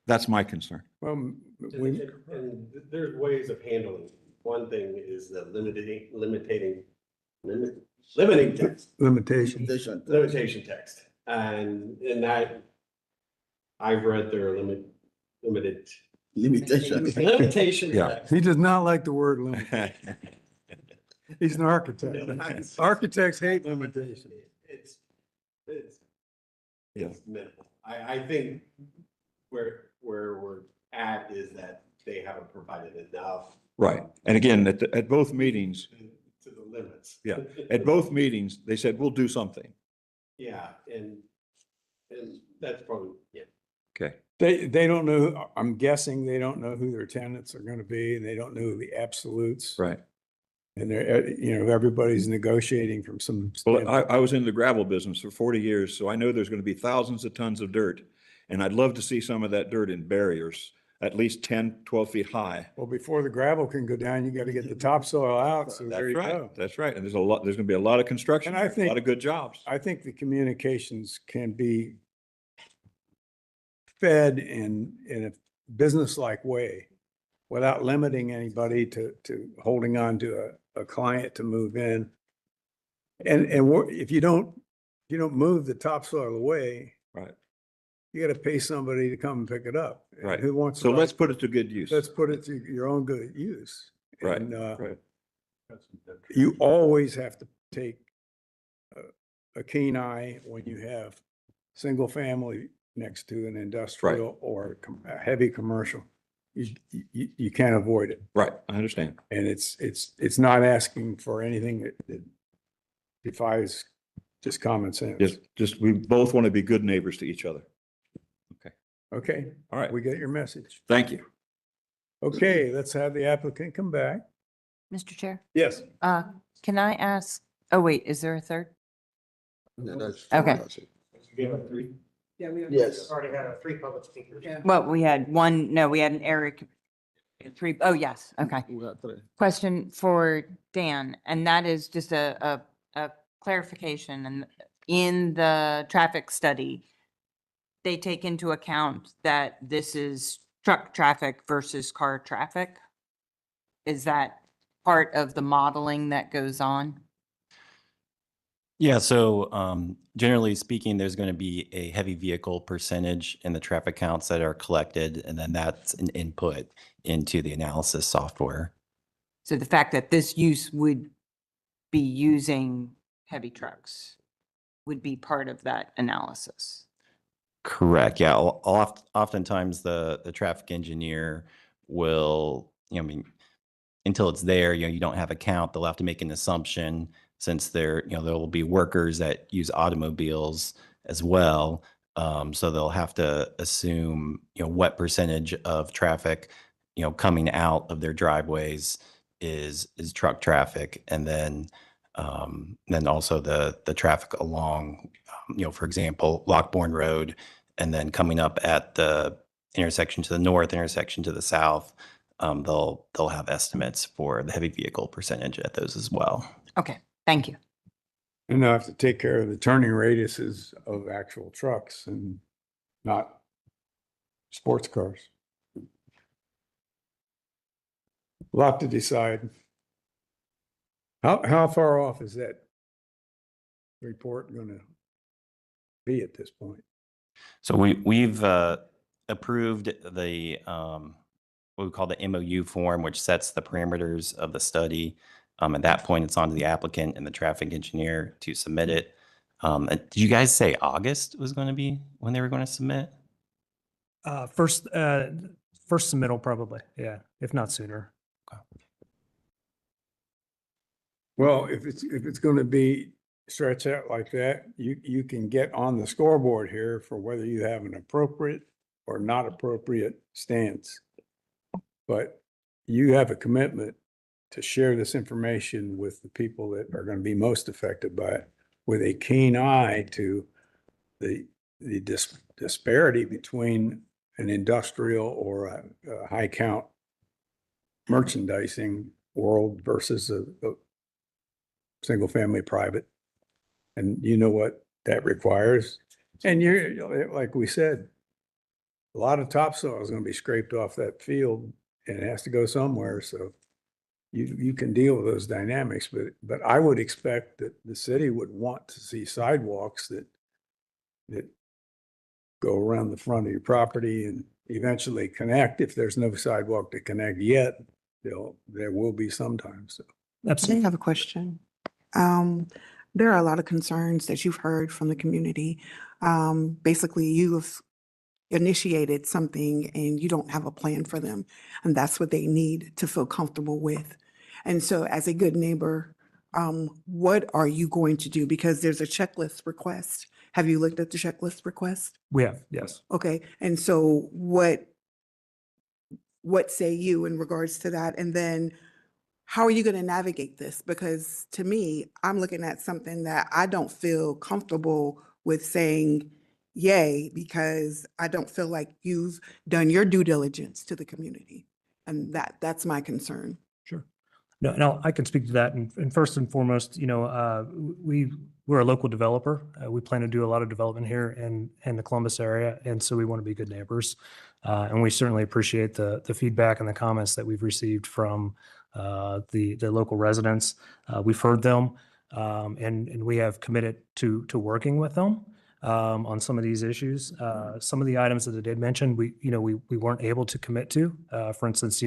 That's my concern. Well, And there's ways of handling. One thing is the limiting text. Limitation text. And in that, I've read their limited. Limitation. Yeah. text. he does not like the word limit. He's an architect. Architects hate limitation. It's Yeah. minimal. I think where we're at is that they haven't provided enough Right. And again, at both meetings, to the limits. yeah, at both meetings, they said, we'll do something. Yeah, and that's probably, yeah. Okay. They don't know, I'm guessing they don't know who their tenants are going to be, and they don't know the absolutes. Right. And they're, everybody's negotiating from some. Well, I was in the gravel business for 40 years, so I know there's going to be thousands of tons of dirt. And I'd love to see some of that dirt in barriers, at least 10, 12 feet high. Well, before the gravel can go down, you got to get the topsoil out, so there you go. That's right. And there's going to be a lot of construction, And I a think- lot of good jobs. I think the communications can be fed in a business-like way without limiting anybody to holding on to a client to move in. And if you don't move the topsoil away, Right. you got to pay somebody to come and pick it up. And Right. Who wants? So to- let's put it to good use. Let's put it to your own good use. Right, And, right. you always have to take a keen eye when you have single family next to an industrial or a heavy commercial. You can't avoid it. Right. I understand. And it's not asking for anything that defies just common sense. Just, we both want to be good neighbors to each other. Okay. All right. We get your message. Thank you. Okay, let's have the applicant come back. Mr. Chair, Yes. can I ask, oh wait, is there a third? Okay. Yes. Already had 3 public speakers. Well, we had an Eric, 3, oh yes, okay. Question for Dan, and that is just a clarification. And in the traffic study, they take into account that this is truck traffic versus car traffic? Is that part of the modeling that goes on? Yeah, so generally speaking, there's going to be a heavy vehicle percentage in the traffic counts that are collected, and then that's an input into the analysis software. So the fact that this use would be using heavy trucks would be part of that analysis? Correct. Yeah. Oftentimes the traffic engineer will, until it's there, you don't have a count, they'll have to make an assumption since there will be workers that use automobiles as well. So they'll have to assume, what percentage of traffic, coming out of their driveways is truck traffic. And then also the traffic along, for example, Lockbourne Road, and then coming up at the intersection to the north, intersection to the south, they'll have estimates for the heavy vehicle percentage at those as well. Okay, thank you. And they'll have to take care of the turning radiuses of actual trucks and not sports cars. A lot to decide. How far off is that report going to be at this point? So we've approved the what we call the MOU form, which sets the parameters of the study. At that point, it's on to the applicant and the traffic engineer to submit it. Did you guys say August was going to be when they were going to submit? First submittal probably, yeah, if not sooner. Well, if it's going to be stretched out like that, you can get on the scoreboard here for whether you have an appropriate or not appropriate stance. But you have a commitment to share this information with the people that are going to be most affected by it, with a keen eye to the disparity between an industrial or a high count merchandising world versus a single family private. And you know what that requires. And you're, like we said, a lot of topsoil is going to be scraped off that field and it has to go somewhere. So you can deal with those dynamics, but I would expect that the city would want to see sidewalks that go around the front of your property and eventually connect. If there's no sidewalk to connect yet, there will be sometimes. So. Absolutely. I have a question. There are a lot of concerns that you've heard from the community. Basically, you have initiated something and you don't have a plan for them. And that's what they need to feel comfortable with. And so as a good neighbor, what are you going to do? Because there's a checklist request. Have you looked at the checklist request? We have, yes. Okay. And so what say you in regards to that? And then how are you going to navigate this? Because to me, I'm looking at something that I don't feel comfortable with saying yay, because I don't feel like you've done your due diligence to the community. And that's my concern. Sure. No, I can speak to that. And first and foremost, we're a local developer. We plan to do a lot of development here in the Columbus area. And so we want to be good neighbors. And we certainly appreciate the feedback and the comments that we've received from the local residents. We've heard them, and we have committed to working with them on some of these issues. Some of the items that they did mention, we weren't able to commit to. For instance,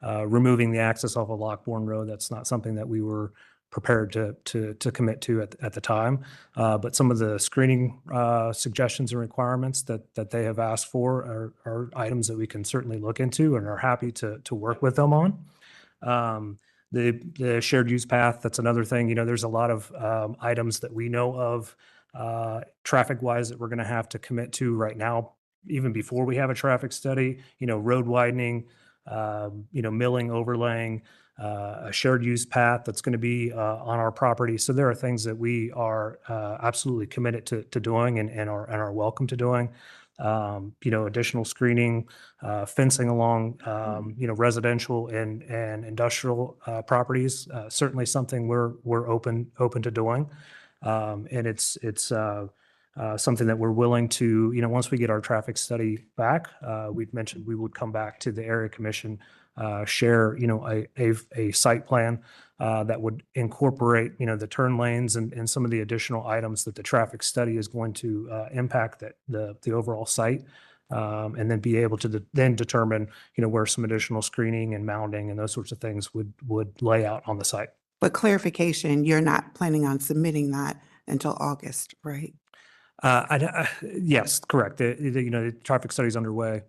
removing the access off of Lockbourne Road, that's not something that we were prepared to commit to at the time. But some of the screening suggestions and requirements that they have asked for are items that we can certainly look into and are happy to work with them on. The shared use path, that's another thing. There's a lot of items that we know of traffic wise that we're going to have to commit to right now, even before we have a traffic study, road widening, milling, overlaying, a shared use path that's going to be on our property. So there are things that we are absolutely committed to doing and are welcome to doing. Additional screening, fencing along, residential and industrial properties, certainly something we're open to doing. And it's something that we're willing to, once we get our traffic study back, we've mentioned we would come back to the area commission, share, a site plan that would incorporate, the turn lanes and some of the additional items that the traffic study is going to impact the overall site. And then be able to then determine, where some additional screening and mounding and those sorts of things would lay out on the site. But clarification, you're not planning on submitting that until August, right? Yes, correct. The traffic study is underway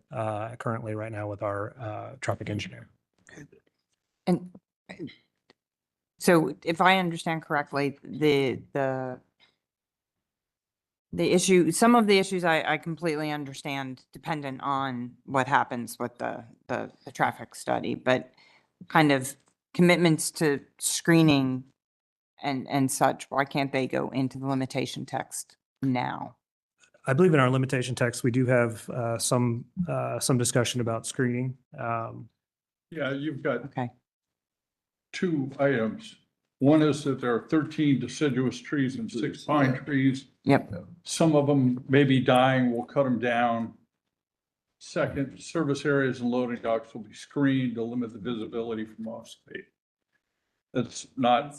currently right now with our traffic engineer. And so if I understand correctly, the issue, some of the issues I completely understand dependent on what happens with the traffic study, but kind of commitments to screening and such, why can't they go into the limitation text now? I believe in our limitation text, we do have some discussion about screening. Yeah, you've got Okay. two items. One is that there are 13 deciduous trees and 6 pine trees. Yep. Some of them may be dying, we'll cut them down. Second, service areas and loading docks will be screened to limit the visibility from off-state. That's not,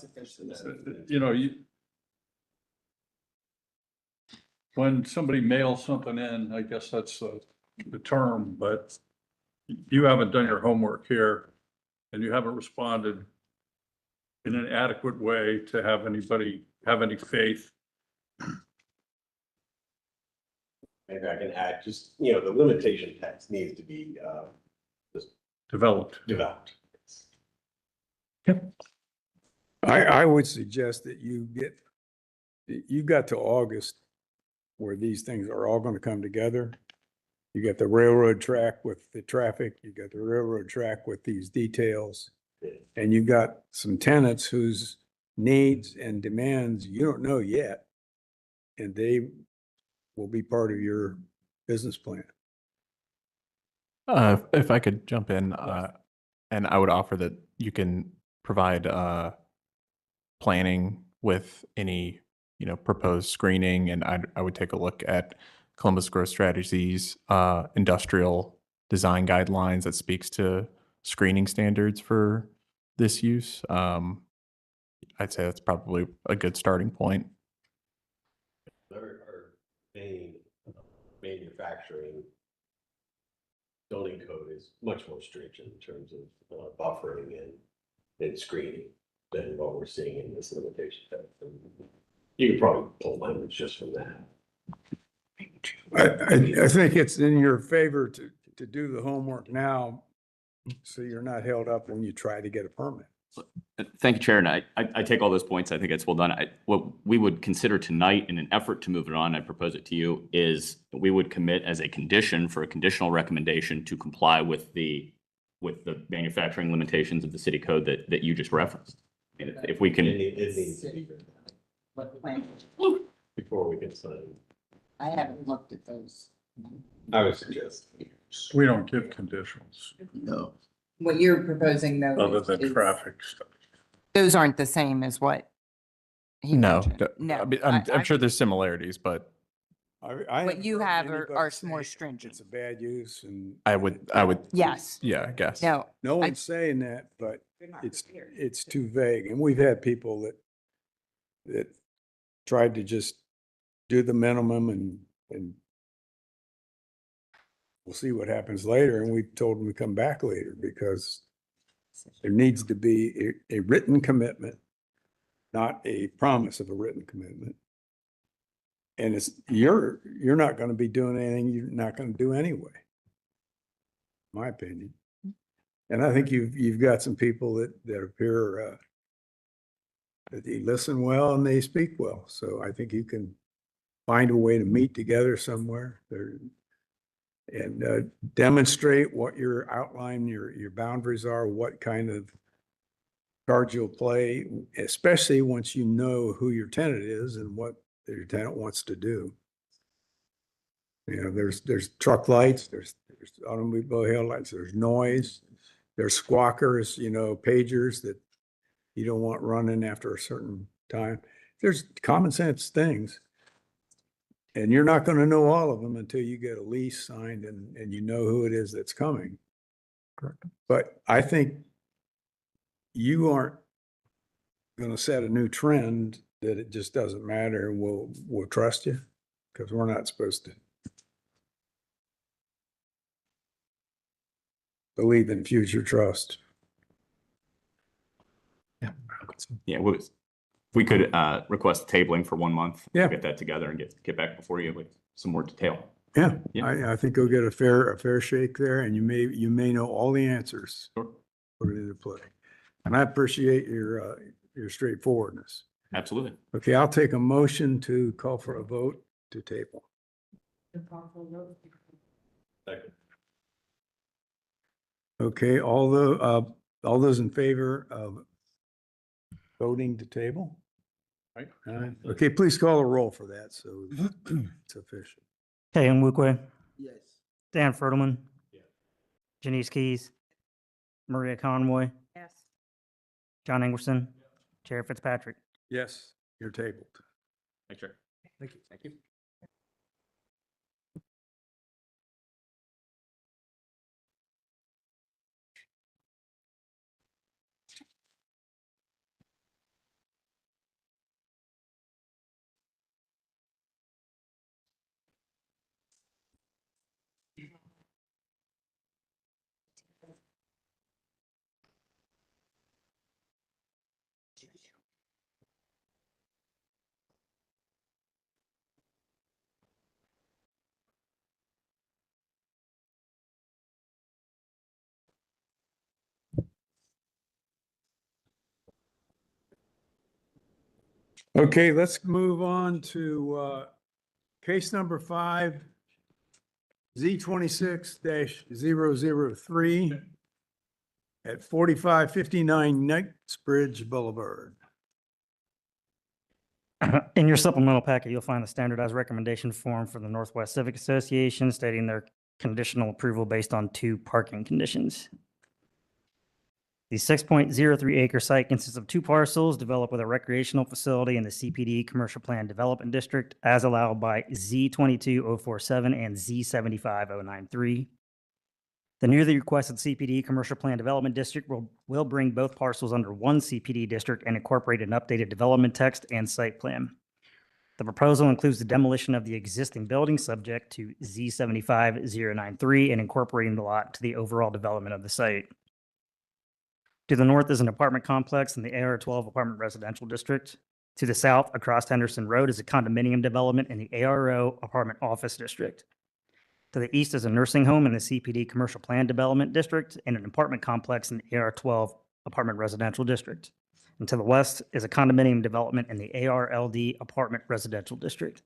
when somebody mails something in, I guess that's the term, but you haven't done your homework here and you haven't responded in an adequate way to have anybody have any faith. Maybe I can add, just, the limitation text needs to be, just Developed. developed. I would suggest that you got to August where these things are all going to come together. You got the railroad track with the traffic, you got the railroad track with these details. And you got some tenants whose needs and demands you don't know yet. And they will be part of your business plan. If I could jump in, and I would offer that you can provide planning with any, proposed screening, and I would take a look at Columbus Growth Strategies industrial design guidelines that speaks to screening standards for this use. I'd say that's probably a good starting point. Our main manufacturing building code is much more stringent in terms of buffering and screening than what we're seeing in this limitation text. And you could probably pull language just from that. I think it's in your favor to do the homework now, so you're not held up when you try to get a permit. Thank you, Chair. And I take all those points. I think it's well done. What we would consider tonight in an effort to move it on, I propose it to you, is we would commit as a condition for a conditional recommendation to comply with the manufacturing limitations of the city code that you just referenced. And if we can. It needs to be written before we can sign. I haven't looked at those. I would suggest. We don't give conditions No. What you're proposing though. other than is- traffic stuff. Those aren't the same as what he No, mentioned. No. I mean, I'm sure there's similarities, but What you have are more stringent. It's a bad use and. I would, Yes. yeah, I guess. No. No one's saying that, but it's too vague. And we've had people that tried to just do the minimum and we'll see what happens later. And we told them to come back later because there needs to be a written commitment, not a promise of a written commitment. And you're not going to be doing anything you're not going to do anyway, my opinion. And I think you've got some people that appear that they listen well and they speak well. So I think you can find a way to meet together somewhere there and demonstrate what your outline, your boundaries are, what kind of cards you'll play, especially once you know who your tenant is and what your tenant wants to do. There's truck lights, there's automobile headlights, there's noise, there's squawkers, pagers that you don't want running after a certain time. There's common sense things. And you're not going to know all of them until you get a lease signed and you know who it is that's coming. Correct. But I think you aren't going to set a new trend that it just doesn't matter and we'll trust you because we're not supposed to believe in future trust. Yeah, we could request tabling for 1 month. Yeah. Get that together and get back before you with some more detail. Yeah, Yeah. I think you'll get a fair shake there and you may know all the answers. Sure. Put it into play. And I appreciate your straightforwardness. Absolutely. Okay, I'll take a motion to call for a vote to table. Second. Okay, all those in favor of voting to table? Right. Okay, please call a roll for that, so it's official. Kay Nwukwe, Yes. Dan Fertelman. Janice Keys. Maria Conroy. Yes. John Engerson. Chair Fitzpatrick. Yes, you're tabled. Thanks, Chair. Thank you. Thank you. Okay, let's move on to case number 5, Z26-003 at 4559 Knightsbridge Boulevard. In your supplemental packet, you'll find the standardized recommendation form for the Northwest Civic Association stating their conditional approval based on 2 parking conditions. The 6.03 acre site consists of 2 parcels developed with a recreational facility in the CPD Commercial Plan Development District as allowed by Z22047 and Z75093. The newly requested CPD Commercial Plan Development District will bring both parcels under one CPD district and incorporate an updated development text and site plan. The proposal includes the demolition of the existing building subject to Z75093 and incorporating the lot to the overall development of the site. To the north is an apartment complex in the AR12 apartment residential district. To the south, across Henderson Road, is a condominium development in the ARO apartment office district. To the east is a nursing home in the CPD commercial plan development district and an apartment complex in the AR12 apartment residential district. And to the west is a condominium development in the ARLD apartment residential district.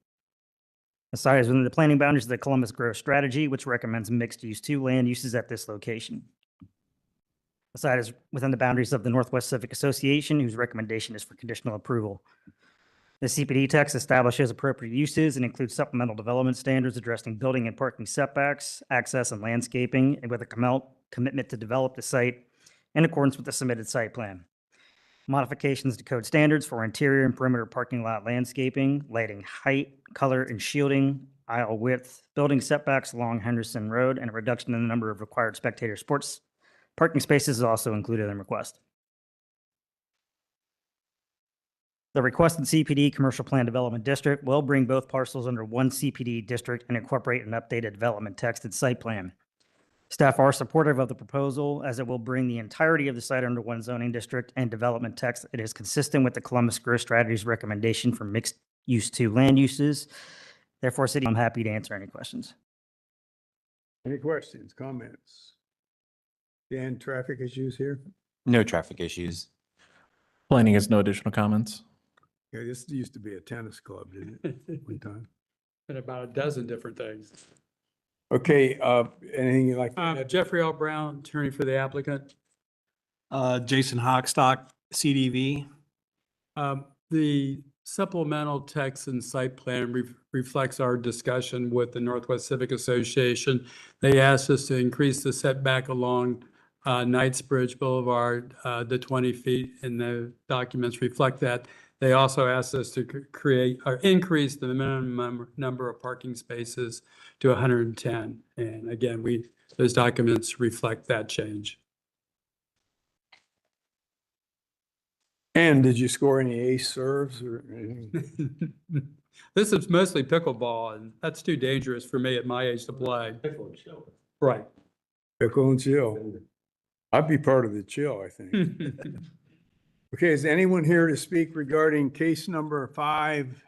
The site is within the planning boundaries of the Columbus Growth Strategy, which recommends mixed-use 2 land uses at this location. The site is within the boundaries of the Northwest Civic Association, whose recommendation is for conditional approval. The CPD text establishes appropriate uses and includes supplemental development standards addressing building and parking setbacks, access and landscaping, and with a commitment to develop the site in accordance with the submitted site plan. Modifications to code standards for interior and perimeter parking lot landscaping, lighting height, color, and shielding, aisle width, building setbacks along Henderson Road, and a reduction in the number of required spectator sports parking spaces is also included in the request. The requested CPD Commercial Plan Development District will bring both parcels under one CPD district and incorporate an updated development text and site plan. Staff are supportive of the proposal as it will bring the entirety of the site under one zoning district and development text. It is consistent with the Columbus Growth Strategy's recommendation for mixed-use 2 land uses. Therefore, City, I'm happy to answer any questions. Any questions, comments? Dan, traffic issues here? No traffic issues. Planning has no additional comments. Yeah, this used to be a tennis club, didn't it, one time? And about a dozen different things. Okay, anything you like? Jeffrey L. Brown, attorney for the applicant. Jason Hockstock, CDV. The supplemental text and site plan reflects our discussion with the Northwest Civic Association. They asked us to increase the setback along Knightsbridge Boulevard to 20 feet, and the documents reflect that. They also asked us to create or increase the minimum number of parking spaces to 110. And again, those documents reflect that change. And did you score any ace serves or anything? This is mostly pickleball, and that's too dangerous for me at my age to play. Right. Pickle and chill. I'd be part of the chill, I think. Okay, is anyone here to speak regarding case number 5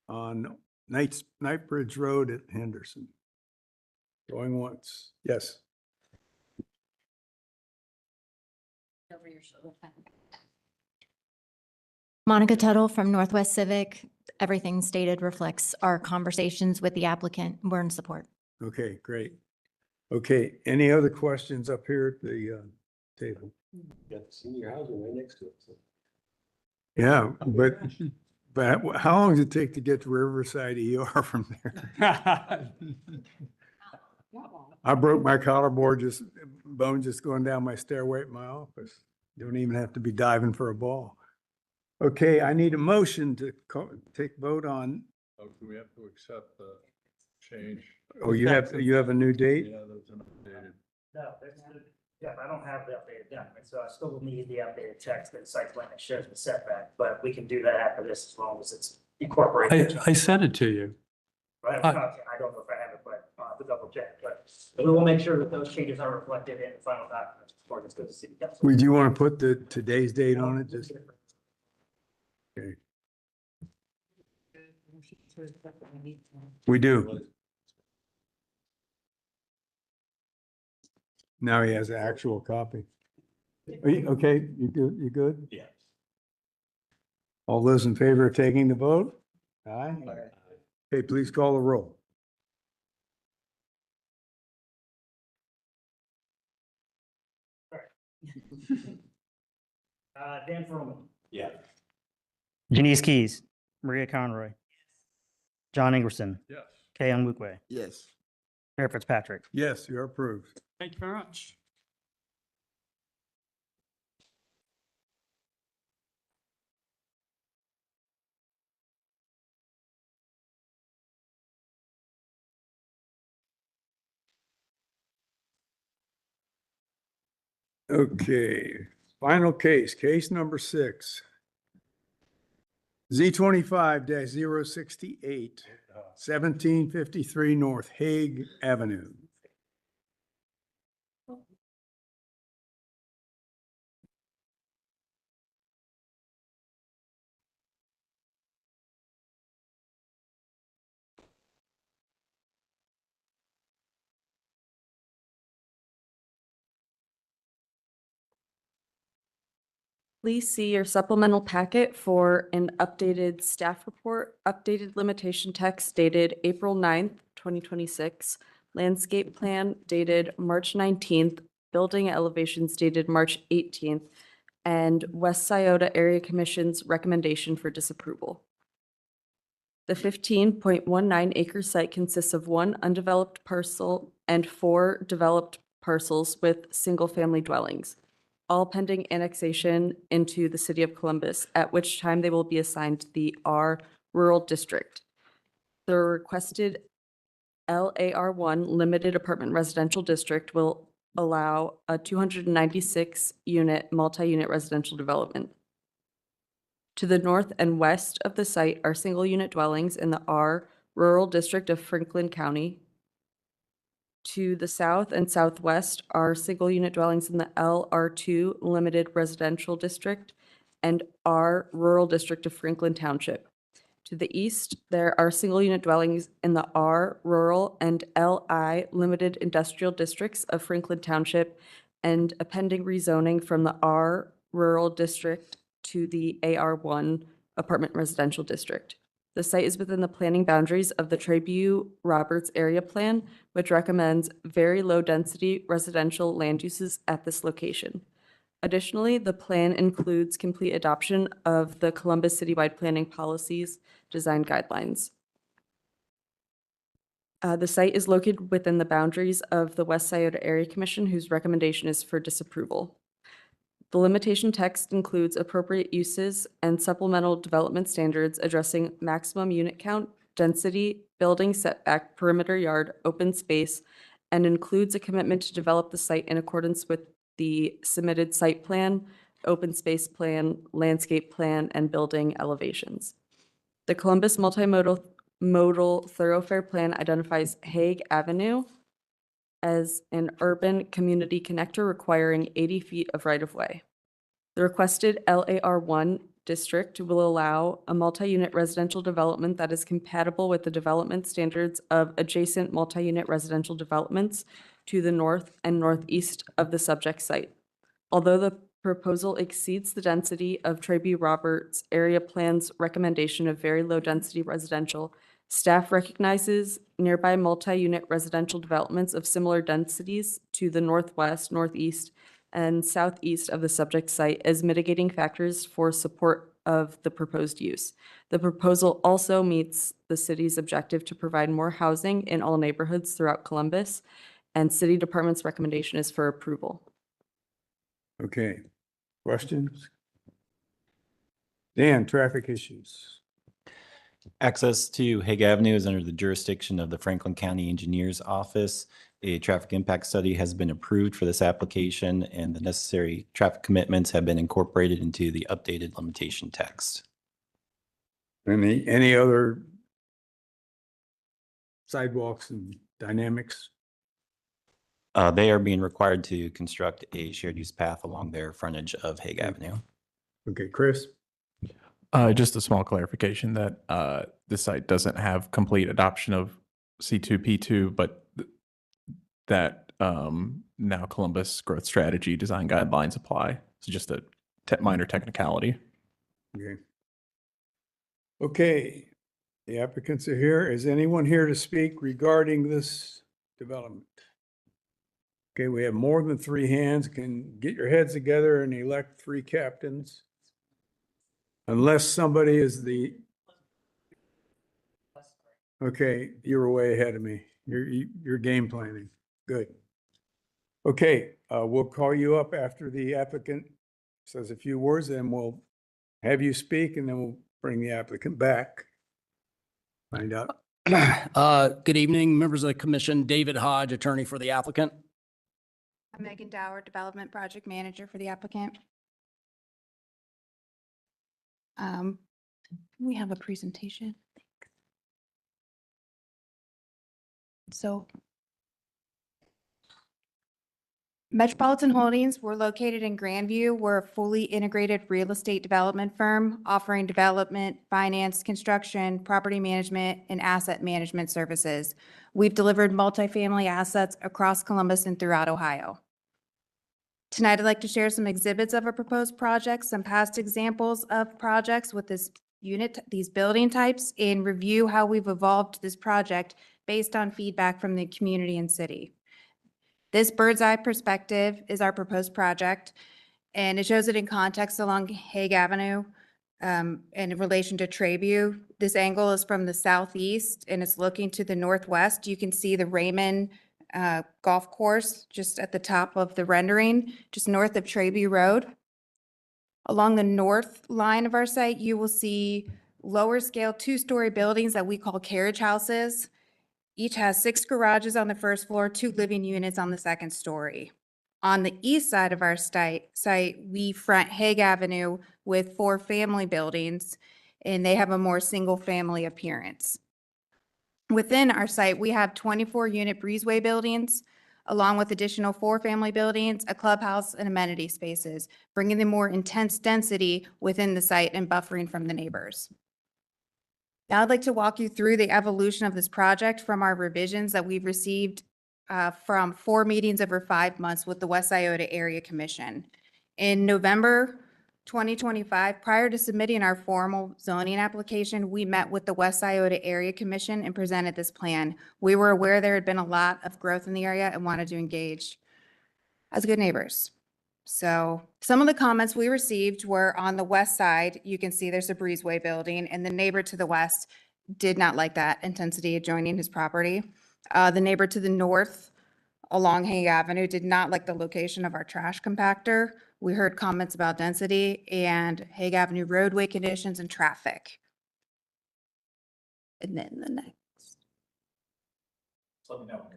on Knightsbridge Road at Henderson? Going once. Yes. Monica Tuttle from Northwest Civic. Everything stated reflects our conversations with the applicant. We're in support. Okay, great. Okay, any other questions up here at the table? Got the senior housing right next to it. So. Yeah, but how long does it take to get to Riverside ER from there? I broke my bone just going down my stairway at my office. You don't even have to be diving for a ball. Okay, I need a motion to take vote on. Oh, do we have to accept the change? Oh, you have a new date? Yeah, that's updated. No, I don't have the updated document, so I still will need the updated text and site plan that shows the setback, but we can do that after this as long as it's incorporated. I sent it to you. Right, I don't know if I have it, but I'll have to double check, but we will make sure that those changes are reflected in the final documents before this goes to city council. Would you want to put today's date on it? Just okay. We do. Now he has an actual copy. Are you, okay, you good? You good? Yeah. All those in favor of taking the vote? Aye. Okay, please call the roll. Dan Froman. Yeah. Janice Keys. Maria Conroy. John Ingerson. Yes. Kay Onwukwe. Yes. Mayor Fitzpatrick. Yes, you're approved. Thank you very much. Okay, final case number 6. Z25-068, 1753 North Hague Avenue. Please see your supplemental packet for an updated staff report, updated limitation text dated April 9th, 2026, landscape plan dated March 19th, building elevations dated March 18th, and West Scioto Area Commission's recommendation for disapproval. The 15.19 acre site consists of 1 undeveloped parcel and 4 developed parcels with single-family dwellings, all pending annexation into the city of Columbus, at which time they will be assigned to the R Rural District. The requested LAR1 Limited Apartment Residential District will allow a 296-unit multi-unit residential development. To the north and west of the site are single-unit dwellings in the R Rural District of Franklin County. To the south and southwest are single-unit dwellings in the LR2 Limited Residential District and R Rural District of Franklin Township. To the east, there are single-unit dwellings in the R Rural and LI Limited Industrial Districts of Franklin Township and a pending rezoning from the R Rural District to the AR1 Apartment Residential District. The site is within the planning boundaries of the Trabue Roberts Area Plan, which recommends very low-density residential land uses at this location. Additionally, the plan includes complete adoption of the Columbus Citywide Planning Policies Design Guidelines. The site is located within the boundaries of the West Scioto Area Commission, whose recommendation is for disapproval. The limitation text includes appropriate uses and supplemental development standards addressing maximum unit count, density, building setback, perimeter yard, open space, and includes a commitment to develop the site in accordance with the submitted site plan, open space plan, landscape plan, and building elevations. The Columbus Multimodal Thoroughfare Plan identifies Hague Avenue as an urban community connector requiring 80 feet of right-of-way. The requested LAR1 district will allow a multi-unit residential development that is compatible with the development standards of adjacent multi-unit residential developments to the north and northeast of the subject site. Although the proposal exceeds the density of Trabue Roberts Area Plan's recommendation of very low-density residential, staff recognizes nearby multi-unit residential developments of similar densities to the northwest, northeast, and southeast of the subject site as mitigating factors for support of the proposed use. The proposal also meets the city's objective to provide more housing in all neighborhoods throughout Columbus, and City Department's recommendation is for approval. Okay, questions? Dan, traffic issues. Access to Hague Avenue is under the jurisdiction of the Franklin County Engineers Office. A traffic impact study has been approved for this application, and the necessary traffic commitments have been incorporated into the updated limitation text. Any other sidewalks and dynamics? They are being required to construct a shared use path along their frontage of Hague Avenue. Okay, Chris? Just a small clarification that the site doesn't have complete adoption of C2P2, but that now Columbus Growth Strategy Design Guidelines apply. So just a minor technicality. Okay. Okay, the applicants are here. Is anyone here to speak regarding this development? Okay, we have more than 3 hands. Can get your heads together and elect 3 captains. Unless somebody is the. Okay, you were way ahead of me. You're game planning. Good. Okay, we'll call you up after the applicant says a few words, and we'll have you speak, and then we'll bring the applicant back. Find out. Good evening, members of the commission. David Hodge, attorney for the applicant. I'm Megan Dower, Development Project Manager for the applicant. We have a presentation. So Metropolitan Holdings, we're located in Grandview. We're a fully integrated real estate development firm offering development, finance, construction, property management, and asset management services. We've delivered multifamily assets across Columbus and throughout Ohio. Tonight, I'd like to share some exhibits of our proposed projects, some past examples of projects with this unit, these building types, and review how we've evolved this project based on feedback from the community and city. This bird's eye perspective is our proposed project, and it shows it in context along Hague Avenue and in relation to Trayview. This angle is from the southeast and it's looking to the northwest. You can see the Raymond golf course just at the top of the rendering, just north of Trayview Road. Along the north line of our site, you will see lower scale 2-story buildings that we call carriage houses. Each has 6 garages on the first floor, 2 living units on the second story. On the east side of our site, we front Hague Avenue with 4 family buildings, and they have a more single-family appearance. Within our site, we have 24-unit breezeway buildings, along with additional 4 family buildings, a clubhouse, and amenity spaces, bringing the more intense density within the site and buffering from the neighbors. Now I'd like to walk you through the evolution of this project from our revisions that we've received from 4 meetings over 5 months with the West Iota Area Commission. In November 2025, prior to submitting our formal zoning application, we met with the West Iota Area Commission and presented this plan. We were aware there had been a lot of growth in the area and wanted to engage as good neighbors. So some of the comments we received were on the west side. You can see there's a breezeway building, and the neighbor to the west did not like that intensity adjoining his property. The neighbor to the north along Hague Avenue did not like the location of our trash compactor. We heard comments about density and Hague Avenue roadway conditions and traffic. And then the next.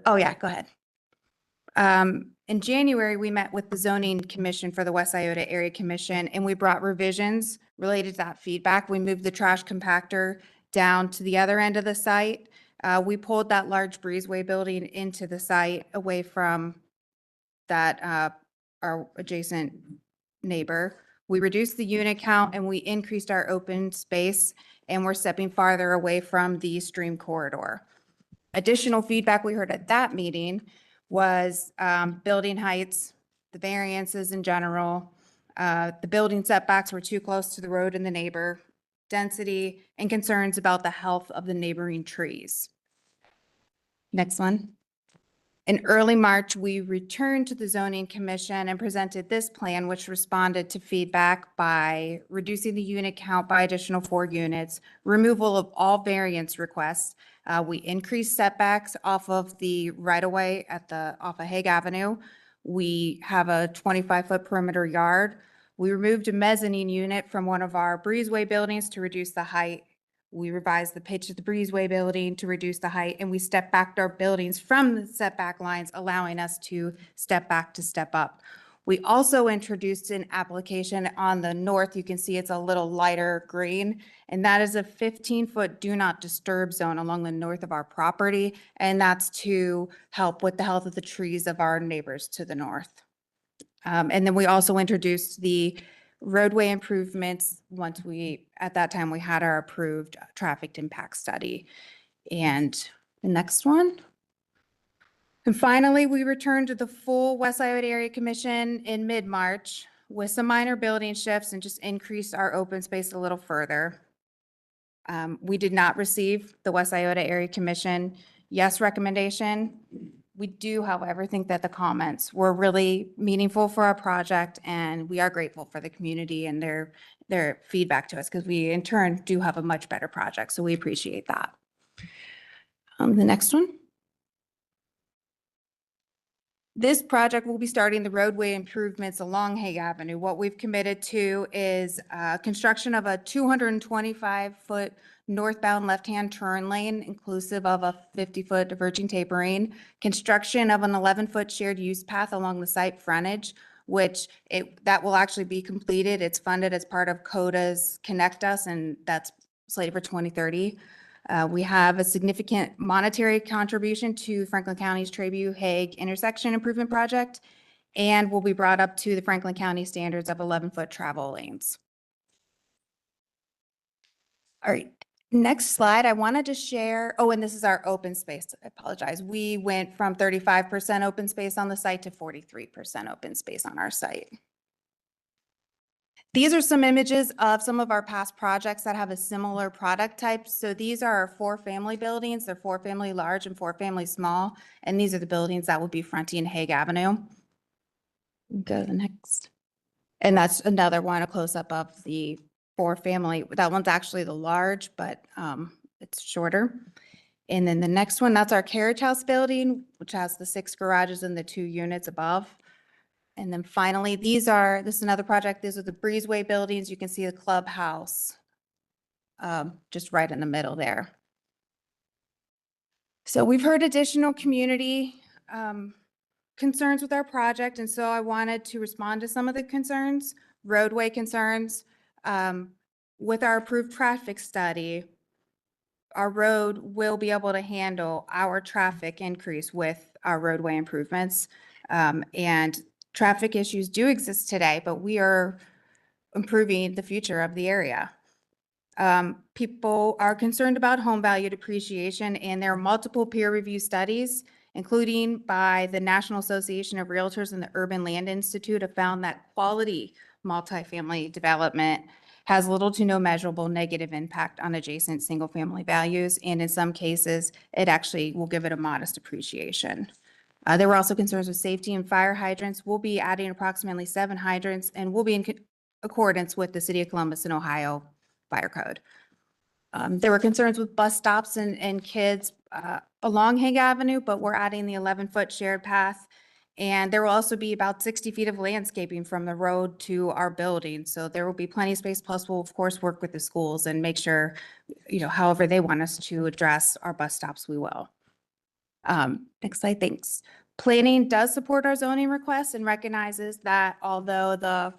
Oh yeah, go ahead. In January, we met with the Zoning Commission for the West Iota Area Commission, and we brought revisions related to that feedback. We moved the trash compactor down to the other end of the site. We pulled that large breezeway building into the site away from that our adjacent neighbor. We reduced the unit count and we increased our open space, and we're stepping farther away from the stream corridor. Additional feedback we heard at that meeting was building heights, the variances in general, the building setbacks were too close to the road and the neighbor, density, and concerns about the health of the neighboring trees. Next one. In early March, we returned to the Zoning Commission and presented this plan, which responded to feedback by reducing the unit count by additional 4 units, removal of all variance requests. We increased setbacks off of the right-of-way off of Hague Avenue. We have a 25-foot perimeter yard. We removed a mezzanine unit from one of our breezeway buildings to reduce the height. We revised the pitch of the breezeway building to reduce the height, and we stepped back our buildings from the setback lines, allowing us to step back to step up. We also introduced an application on the north. You can see it's a little lighter green, and that is a 15-foot do not disturb zone along the north of our property, and that's to help with the health of the trees of our neighbors to the north. And then we also introduced the roadway improvements once at that time we had our approved traffic impact study. And the next one. And finally, we returned to the full West Iota Area Commission in mid-March with some minor building shifts and just increased our open space a little further. We did not receive the West Iota Area Commission yes recommendation. We do, however, think that the comments were really meaningful for our project, and we are grateful for the community and their feedback to us, because we in turn do have a much better project. So we appreciate that. The next one. This project will be starting the roadway improvements along Hague Avenue. What we've committed to is construction of a 225-foot northbound left-hand turn lane, inclusive of a 50-foot diverging tapering, construction of an 11-foot shared use path along the site frontage, which that will actually be completed. It's funded as part of CODA's Connect Us, and that's slated for 2030. We have a significant monetary contribution to Franklin County's Trabue-Hague intersection improvement project, and will be brought up to the Franklin County standards of 11-foot travel lanes. All right, next slide. I wanted to share, oh, and this is our open space. I apologize. We went from 35% open space on the site to 43% open space on our site. These are some images of some of our past projects that have a similar product type. So these are our 4-family buildings. They're 4-family large and 4-family small. And these are the buildings that will be fronting Hague Avenue. Go to the next. And that's another one, a close-up of the 4-family. That one's actually the large, but it's shorter. And then the next one, that's our carriage house building, which has the 6 garages and the 2 units above. And then finally, this is another project. These are the breezeway buildings. You can see the clubhouse just right in the middle there. So we've heard additional community concerns with our project, and so I wanted to respond to some of the concerns, roadway concerns. With our approved traffic study, our road will be able to handle our traffic increase with our roadway improvements. And traffic issues do exist today, but we are improving the future of the area. People are concerned about home value depreciation, and there are multiple peer review studies, including by the National Association of Realtors and the Urban Land Institute, have found that quality multifamily development has little to no measurable negative impact on adjacent single-family values, and in some cases, it actually will give it a modest appreciation. There were also concerns with safety and fire hydrants. We'll be adding approximately 7 hydrants, and we'll be in accordance with the City of Columbus and Ohio Fire Code. There were concerns with bus stops and kids along Hague Avenue, but we're adding the 11-foot shared path. And there will also be about 60 feet of landscaping from the road to our building. So there will be plenty of space. Plus, we'll, of course, work with the schools and make sure, however they want us to address our bus stops, we will. Next slide, thanks. Planning does support our zoning request and recognizes that although the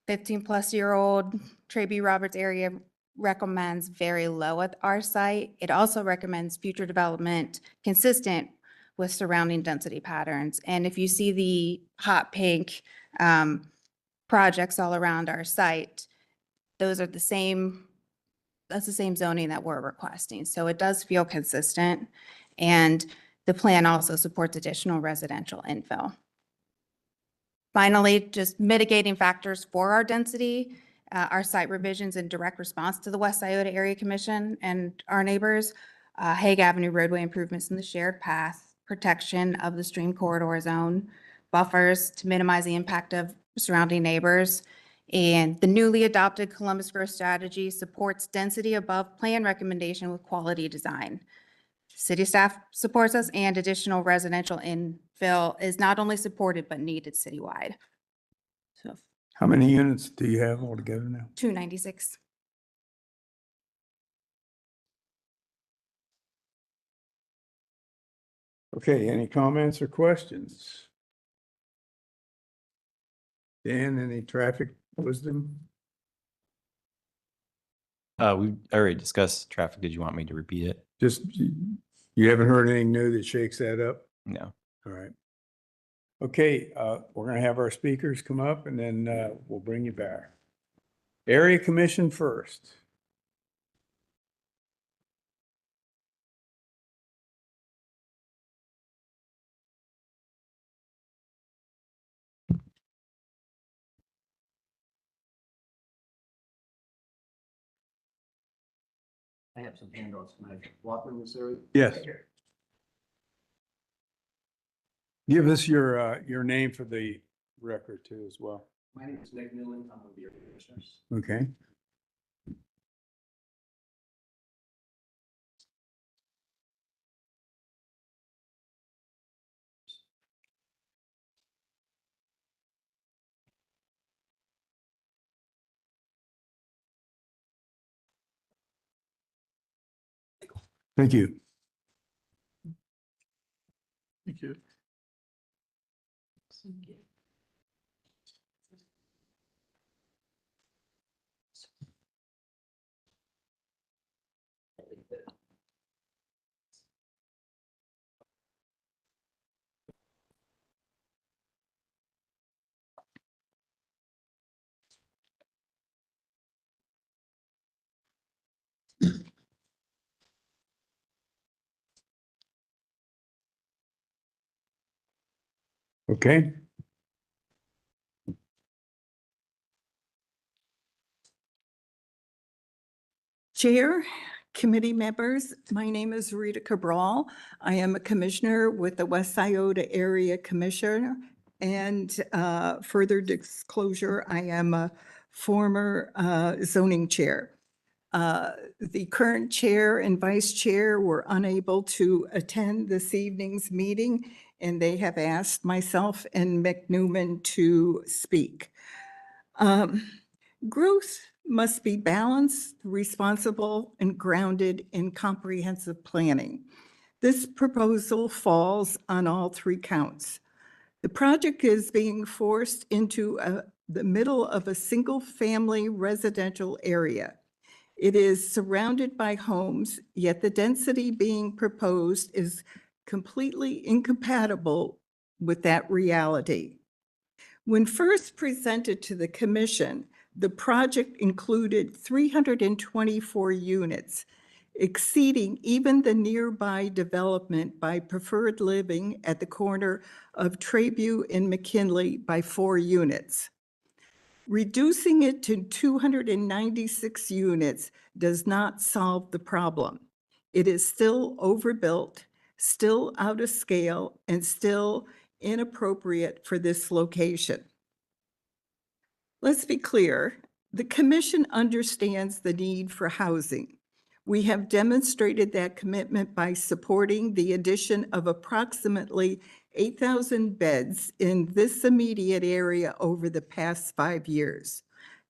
15-plus-year-old Trabue Roberts area recommends very low at our site, it also recommends future development consistent with surrounding density patterns. And if you see the hot pink projects all around our site, those are the same, that's the same zoning that we're requesting. So it does feel consistent. And the plan also supports additional residential infill. Finally, just mitigating factors for our density, our site revisions in direct response to the West Iota Area Commission and our neighbors, Hague Avenue roadway improvements in the shared path, protection of the stream corridor zone, buffers to minimize the impact of surrounding neighbors, and the newly adopted Columbus growth strategy supports density above plan recommendation with quality design. City staff supports us, and additional residential infill is not only supported but needed citywide. So How many units do you have altogether now? 296. Okay, any comments or questions? Dan, any traffic wisdom? We already discussed traffic. Did you want me to repeat it? Just, you haven't heard anything new that shakes that up? No. All right. Okay, we're gonna have our speakers come up, and then we'll bring you back. Area Commission first. I have some handouts. Can I walk in this area? Yes. Give us your name for the record too as well. My name is Nick Newland. I'm with the Air Commissioners. Okay. Thank you. Thank you. Okay. Chair, committee members, my name is Rita Cabral. I am a commissioner with the West Iota Area Commission. And further disclosure, I am a former zoning chair. The current chair and vice chair were unable to attend this evening's meeting, and they have asked myself and Mick Newman to speak. Growth must be balanced, responsible, and grounded in comprehensive planning. This proposal falls on all three counts. The project is being forced into the middle of a single-family residential area. It is surrounded by homes, yet the density being proposed is completely incompatible with that reality. When first presented to the commission, the project included 324 units, exceeding even the nearby development by Preferred Living at the corner of Treview and McKinley by 4 units. Reducing it to 296 units does not solve the problem. It is still overbuilt, still out of scale, and still inappropriate for this location. Let's be clear, the commission understands the need for housing. We have demonstrated that commitment by supporting the addition of approximately 8,000 beds in this immediate area over the past 5 years.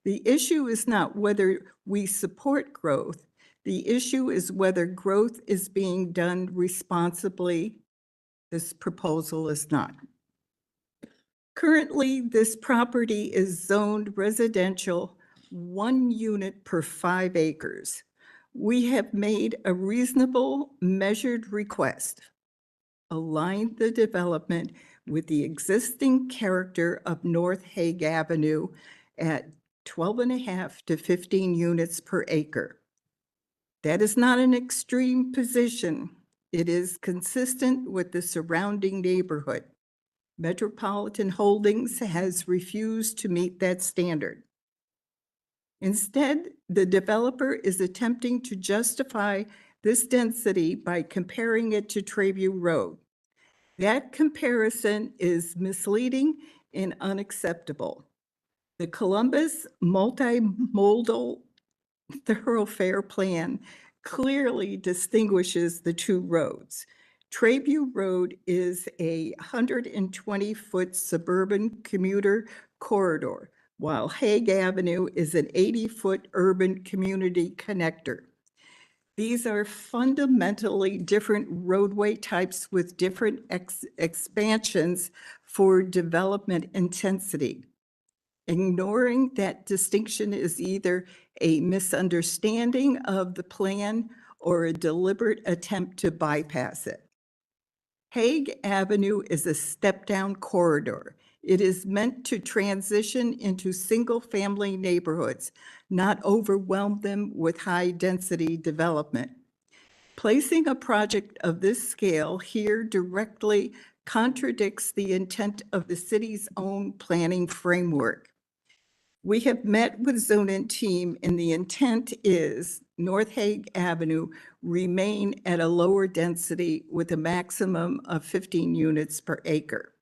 The issue is not whether we support growth. The issue is whether growth is being done responsibly. This proposal is not. Currently, this property is zoned residential, 1 unit per 5 acres. We have made a reasonable, measured request. Align the development with the existing character of North Hague Avenue at 12.5 to 15 units per acre. That is not an extreme position. It is consistent with the surrounding neighborhood. Metropolitan Holdings has refused to meet that standard. Instead, the developer is attempting to justify this density by comparing it to Treview Road. That comparison is misleading and unacceptable. The Columbus multimodal thoroughfare plan clearly distinguishes the two roads. Treview Road is a 120-foot suburban commuter corridor, while Hague Avenue is an 80-foot urban community connector. These are fundamentally different roadway types with different expansions for development intensity. Ignoring that distinction is either a misunderstanding of the plan or a deliberate attempt to bypass it. Hague Avenue is a step-down corridor. It is meant to transition into single-family neighborhoods, not overwhelm them with high-density development. Placing a project of this scale here directly contradicts the intent of the city's own planning framework. We have met with zoning team and the intent is North Hague Avenue remain at a lower density with a maximum of 15 units per acre.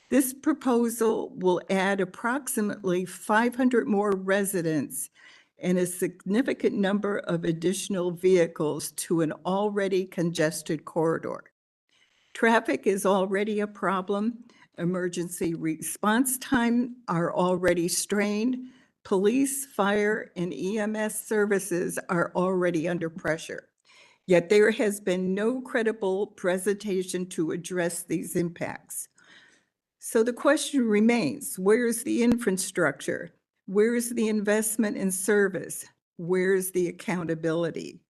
This proposal will add approximately 500 more residents and a significant number of additional vehicles to an already congested corridor. Traffic is already a problem. Emergency response time are already strained. Police, fire, and EMS services are already under pressure. Yet there has been no credible presentation to address these impacts. So the question remains, where's the infrastructure? Where's the investment in service? Where's the accountability?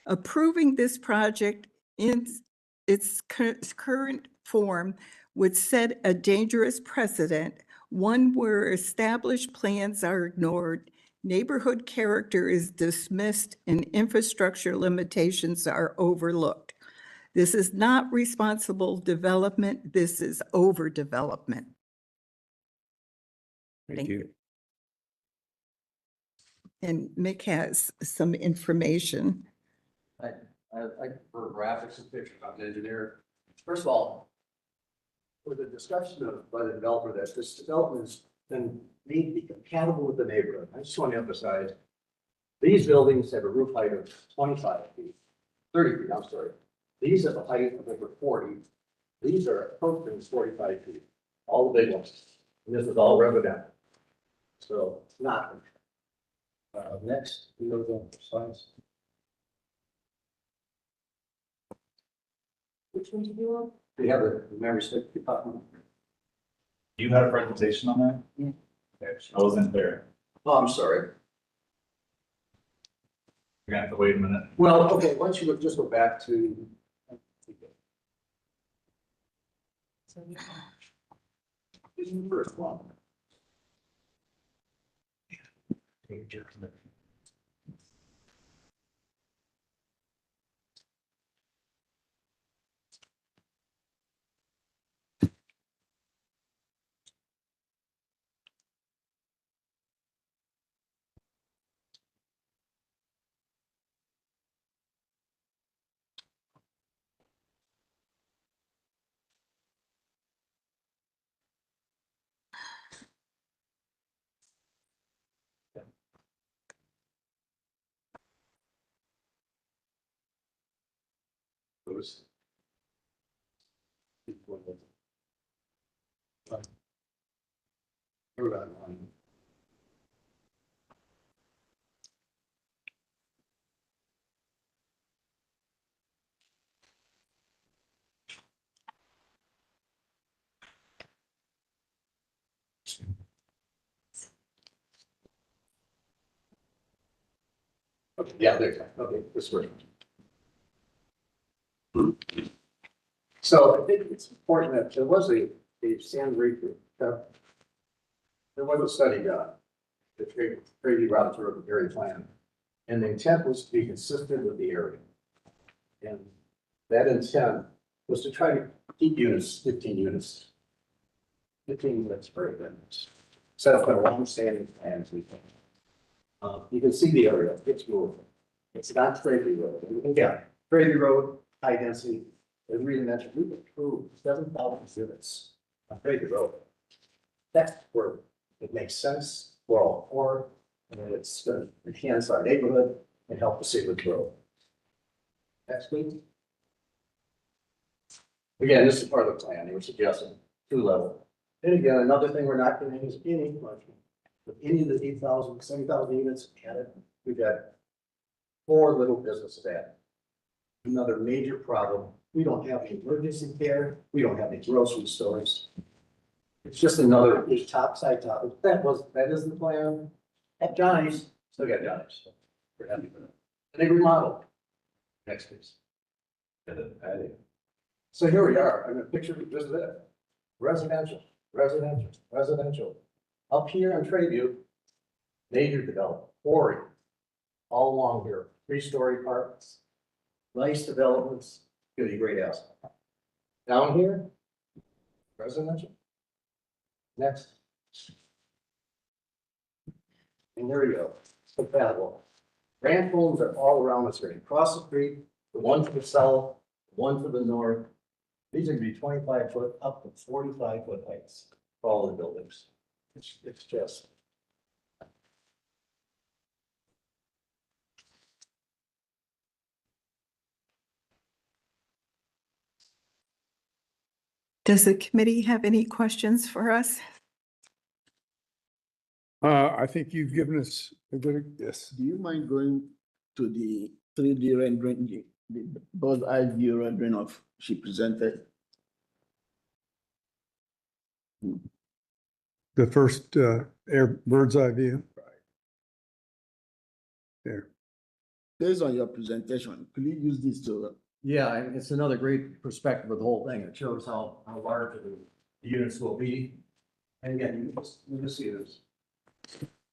Approving this project in its current form would set a dangerous precedent, one where established plans are ignored, neighborhood character is dismissed, and infrastructure limitations are overlooked. This is not responsible development. This is overdevelopment. Thank you. And Mick has some information. I prefer graphics and pictures. I'm an engineer. First of all, with the discussion of by the developer that this development's been need to be compatible with the neighborhood. I just want to emphasize, these buildings have a roof height of 25 feet, 30 feet, I'm sorry. These have a height of over 40. These are approaching 45 feet, all the big ones. And this is all residential. So it's not. Next, we go to the slides. Which one do you want? We have the membership department. You had a presentation on that? Yeah. I wasn't there. Oh, I'm sorry. You're gonna have to wait a minute. Well, okay, why don't you just go back to. This is the first one. Those. Okay, yeah, there, okay, this way. So I think it's important that there was a sand reef. There was a study done, the Crazy Route Through the area plan. And the intent was to be consistent with the area. And that intent was to try to keep units, 15 units. 15 units per event. Set up a long-standing plan, as we think. You can see the area, it's moving. It's not Crazy Road. Yeah, Crazy Road, high density. As we mentioned, we approved 7,000 units on Crazy Road. That's where it makes sense. We're all for it. And it's going to enhance our neighborhood and help the city grow. Next, please. Again, this is part of the plan. They were suggesting 2-level. And again, another thing we're not getting is any commercial. With any of the 8,000, 7,000 units added, we've got 4 little businesses added. Another major problem. We don't have any emergency care. We don't have any grocery stores. It's just another side topic. That is the plan. At Johnny's, still got Johnny's. We're happy with it. And they remodeled. Next, please. So here we are. I'm going to picture this is it. Residential, residential, residential. Up here on Trayview, major development, quarry, all along here, 3-story apartments, nice developments, gonna be great house. Down here, residential. Next. And here we go, compatible. Ranch homes are all around us area, across the street, the one to the south, one to the north. These are gonna be 25-foot up to 45-foot heights for all the buildings. It's just. Does the committee have any questions for us? I think you've given us a good, yes. Do you mind going to the 3D rendering, the bird's eye view rendering of she presented? The first bird's eye view. There. Based on your presentation, could you use this to? Yeah, and it's another great perspective of the whole thing. It shows how large the units will be. And again, you can see this.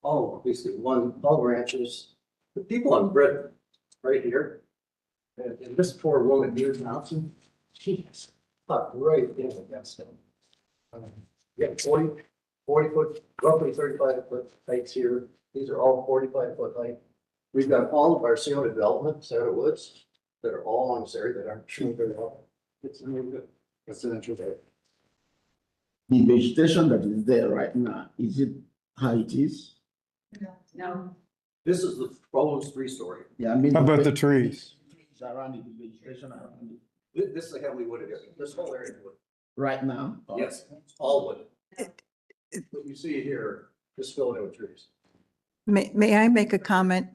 All basically all ranches, the people in Britain, right here. And this poor woman here, Johnson, she's up right in against them. Yeah, 40 foot, roughly 35-foot heights here. These are all 45-foot height. We've got all of our single development, Sarah Woods, that are all on this area that aren't shown very well. It's really good. Residential there. The vegetation that is there right now, is it how it is? No. This is the proposed 3-story. Yeah, I mean. How about the trees? Trees around it, the vegetation around it. This is a heavily wooded area. This whole area is wood. Right now? Yes, all wood. What you see here, just filled in with trees. May I make a comment?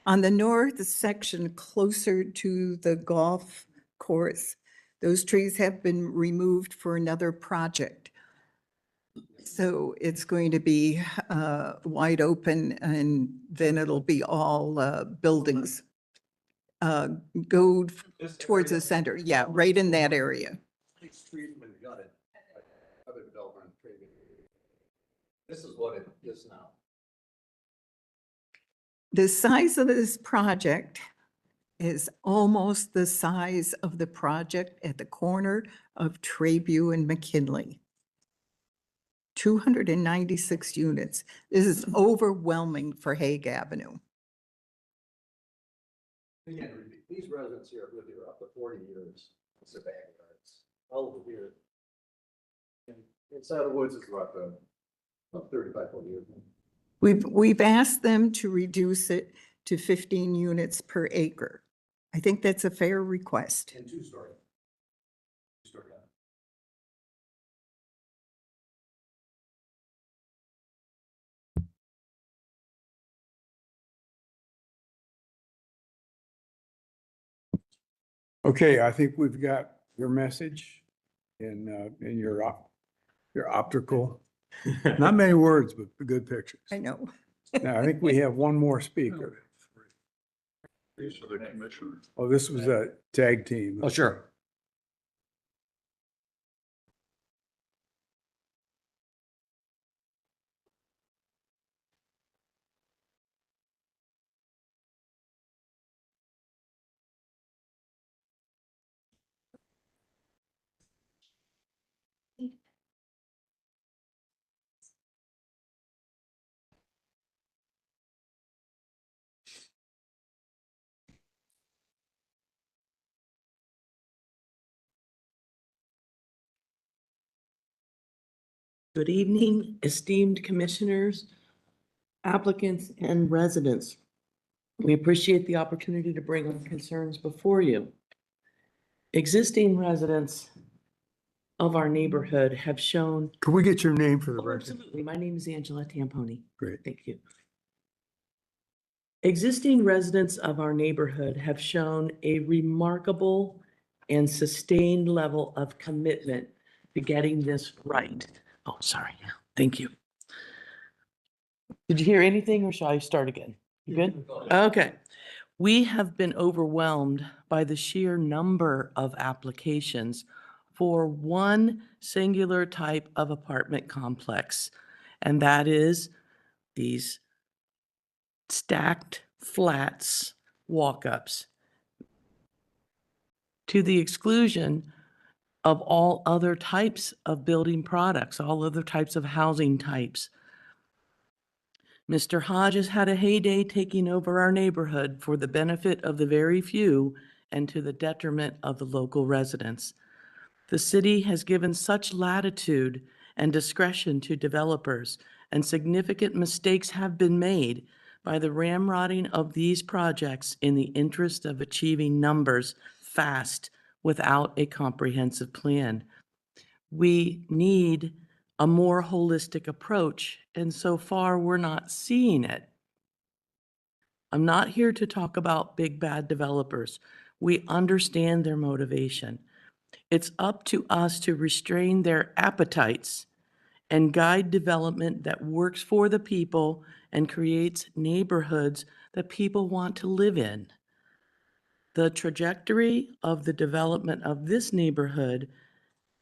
On the north section closer to the golf course, those trees have been removed for another project. So it's going to be wide open and then it'll be all buildings. Go towards the center. Yeah, right in that area. These trees have been gutted. Other development. This is what it is now. The size of this project is almost the size of the project at the corner of Trayview and McKinley. 296 units. This is overwhelming for Hague Avenue. Again, these residents here have lived here up to 40 years. It's a backyards. All over here. And inside the woods is about 35, 40 years. We've asked them to reduce it to 15 units per acre. I think that's a fair request. And 2-story. 2-story. Okay, I think we've got your message in your optical, not many words, but good pictures. I know. Now, I think we have one more speaker. These are the commissioners. Oh, this was a tag team. Oh, sure. Good evening, esteemed commissioners, applicants, and residents. We appreciate the opportunity to bring our concerns before you. Existing residents of our neighborhood have shown. Can we get your name for the Oh, record? absolutely. My name is Angela Tamponi. Great. Thank you. Existing residents of our neighborhood have shown a remarkable and sustained level of commitment to getting this right. Oh, sorry. Thank you. Did you hear anything or shall I start again? You good? Okay. We have been overwhelmed by the sheer number of applications for one singular type of apartment complex, and that is these stacked flats, walk-ups, to the exclusion of all other types of building products, all other types of housing types. Mr. Hodge has had a heyday taking over our neighborhood for the benefit of the very few and to the detriment of the local residents. The city has given such latitude and discretion to developers, and significant mistakes have been made by the ramrodding of these projects in the interest of achieving numbers fast without a comprehensive plan. We need a more holistic approach, and so far we're not seeing it. I'm not here to talk about big bad developers. We understand their motivation. It's up to us to restrain their appetites and guide development that works for the people and creates neighborhoods that people want to live in. The trajectory of the development of this neighborhood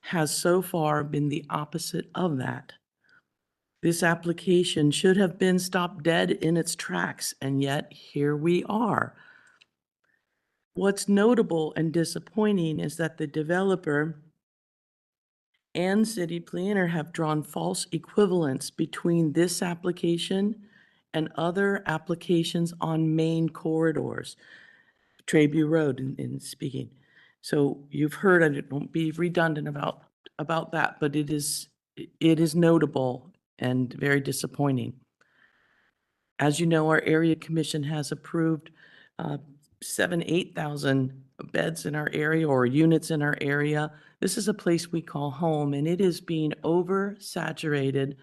has so far been the opposite of that. This application should have been stopped dead in its tracks, and yet here we are. What's notable and disappointing is that the developer and city planner have drawn false equivalence between this application and other applications on main corridors, Trayview Road in speaking. So you've heard, I won't be redundant about that, but it is notable and very disappointing. As you know, our area commission has approved 8,000 beds in our area or units in our area. This is a place we call home, and it is being oversaturated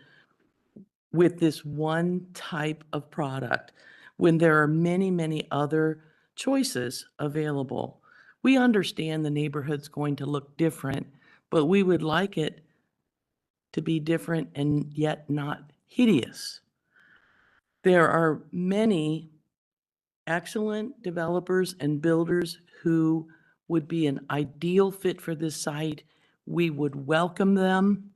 with this one type of product when there are many, many other choices available. We understand the neighborhood's going to look different, but we would like it to be different and yet not hideous. There are many excellent developers and builders who would be an ideal fit for this site. We would welcome them.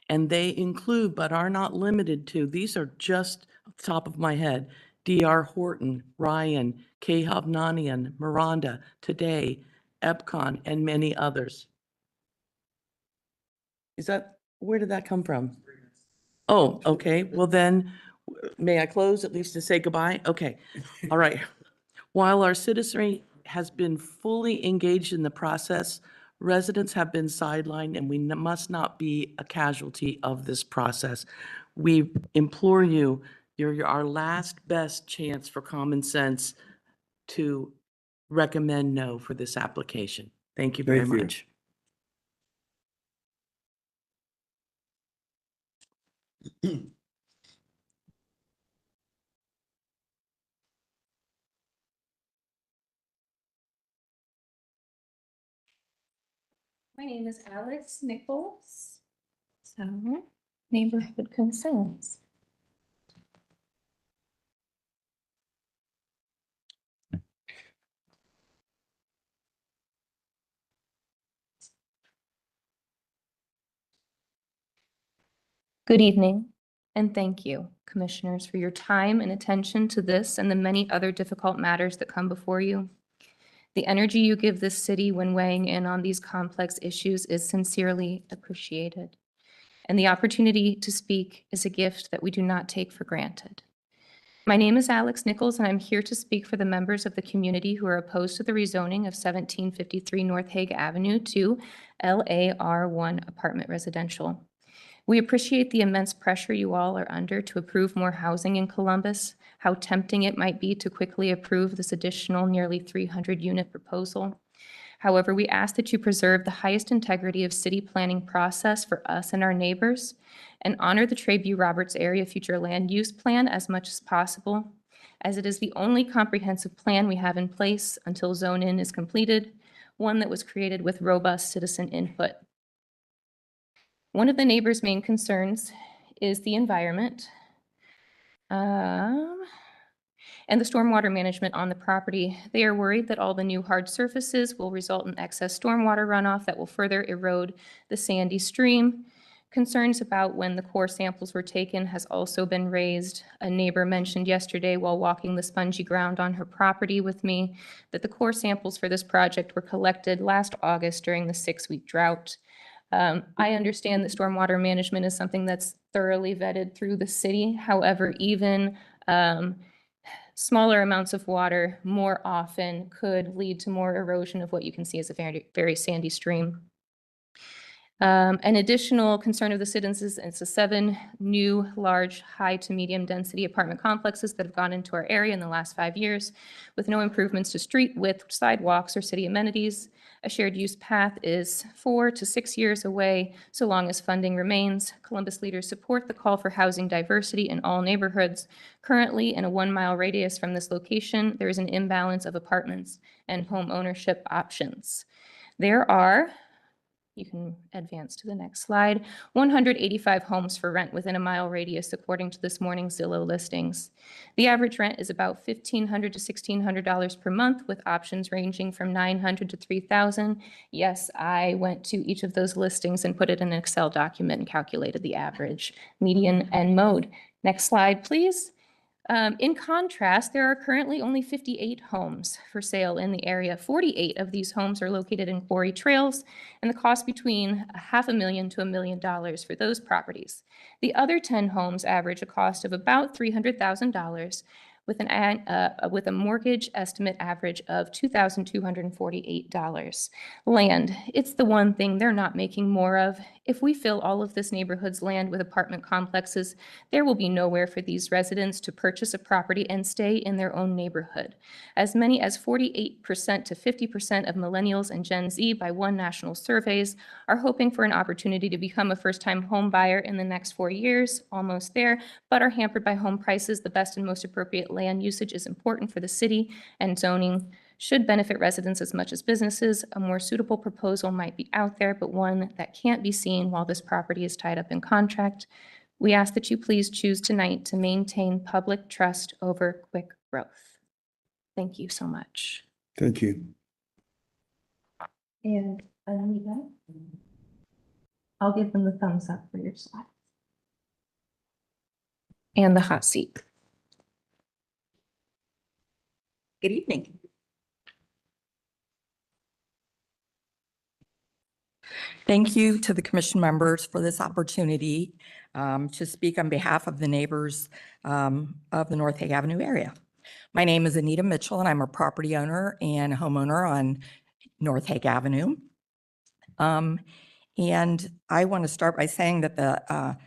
And they include, but are not limited to, these are just off the top of my head, D.R. Horton, Ryan, K. Hovnanian, Miranda, Today, Epcon, and many others. Where did that come from? Oh, okay. Well then, may I close at least to say goodbye? Okay. All right. While our citizenry has been fully engaged in the process, residents have been sidelined, and we must not be a casualty of this process. We implore you, you're our last best chance for common sense to recommend no for this application. Thank you very Thank you. much. My name is Alex Nichols. So, neighborhood concerns. Good evening, and thank you, Commissioners, for your time and attention to this and the many other difficult matters that come before you. The energy you give this city when weighing in on these complex issues is sincerely appreciated. And the opportunity to speak is a gift that we do not take for granted. My name is Alex Nichols, and I'm here to speak for the members of the community who are opposed to the rezoning of 1753 North Hague Avenue to LAR1 apartment residential. We appreciate the immense pressure you all are under to approve more housing in Columbus, how tempting it might be to quickly approve this additional nearly 300-unit proposal. However, we ask that you preserve the highest integrity of city planning process for us and our neighbors, and honor the Trayview Roberts Area Future Land Use Plan as much as possible, as it is the only comprehensive plan we have in place until zone-in is completed, one that was created with robust citizen input. One of the neighbors' main concerns is the environment and the stormwater management on the property. They are worried that all the new hard surfaces will result in excess stormwater runoff that will further erode the sandy stream. Concerns about when the core samples were taken has also been raised. A neighbor mentioned yesterday while walking the spongy ground on her property with me that the core samples for this project were collected last August during the 6-week drought. I understand that stormwater management is something that's thoroughly vetted through the city. However, even smaller amounts of water more often could lead to more erosion of what you can see as a very, very sandy stream. An additional concern of the citizens is the 7 new large high to medium density apartment complexes that have gone into our area in the last 5 years with no improvements to street width, sidewalks, or city amenities. A shared use path is 4 to 6 years away, so long as funding remains. Columbus leaders support the call for housing diversity in all neighborhoods. Currently, in a 1-mile radius from this location, there is an imbalance of apartments and home ownership options. There are, you can advance to the next slide, 185 homes for rent within a mile radius, according to this morning's Zillow listings. The average rent is about $1,500 to $1,600 per month, with options ranging from $900 to $3,000. Yes, I went to each of those listings and put it in an Excel document and calculated the average, median, and mode. Next slide, please. In contrast, there are currently only 58 homes for sale in the area. 48 of these homes are located in quarry trails, and the cost between $500,000 to $1 million for those properties. The other 10 homes average a cost of about $300,000 with a mortgage estimate average of $2,248. Land, it's the one thing they're not making more of. If we fill all of this neighborhood's land with apartment complexes, there will be nowhere for these residents to purchase a property and stay in their own neighborhood. As many as 48% to 50% of millennials and Gen Z by one national surveys are hoping for an opportunity to become a first-time home buyer in the next 4 years, almost there, but are hampered by home prices. The best and most appropriate land usage is important for the city, and zoning should benefit residents as much as businesses. A more suitable proposal might be out there, but one that can't be seen while this property is tied up in contract. We ask that you please choose tonight to maintain public trust over quick growth. Thank you so much. Thank you. And Anita, I'll give them the thumbs up for your slide. And the hot seat. Good evening. Thank you to the commission members for this opportunity to speak on behalf of the neighbors of the North Hague Avenue area. My name is Anita Mitchell, and I'm a property owner and homeowner on North Hague Avenue. And I want to start by saying that the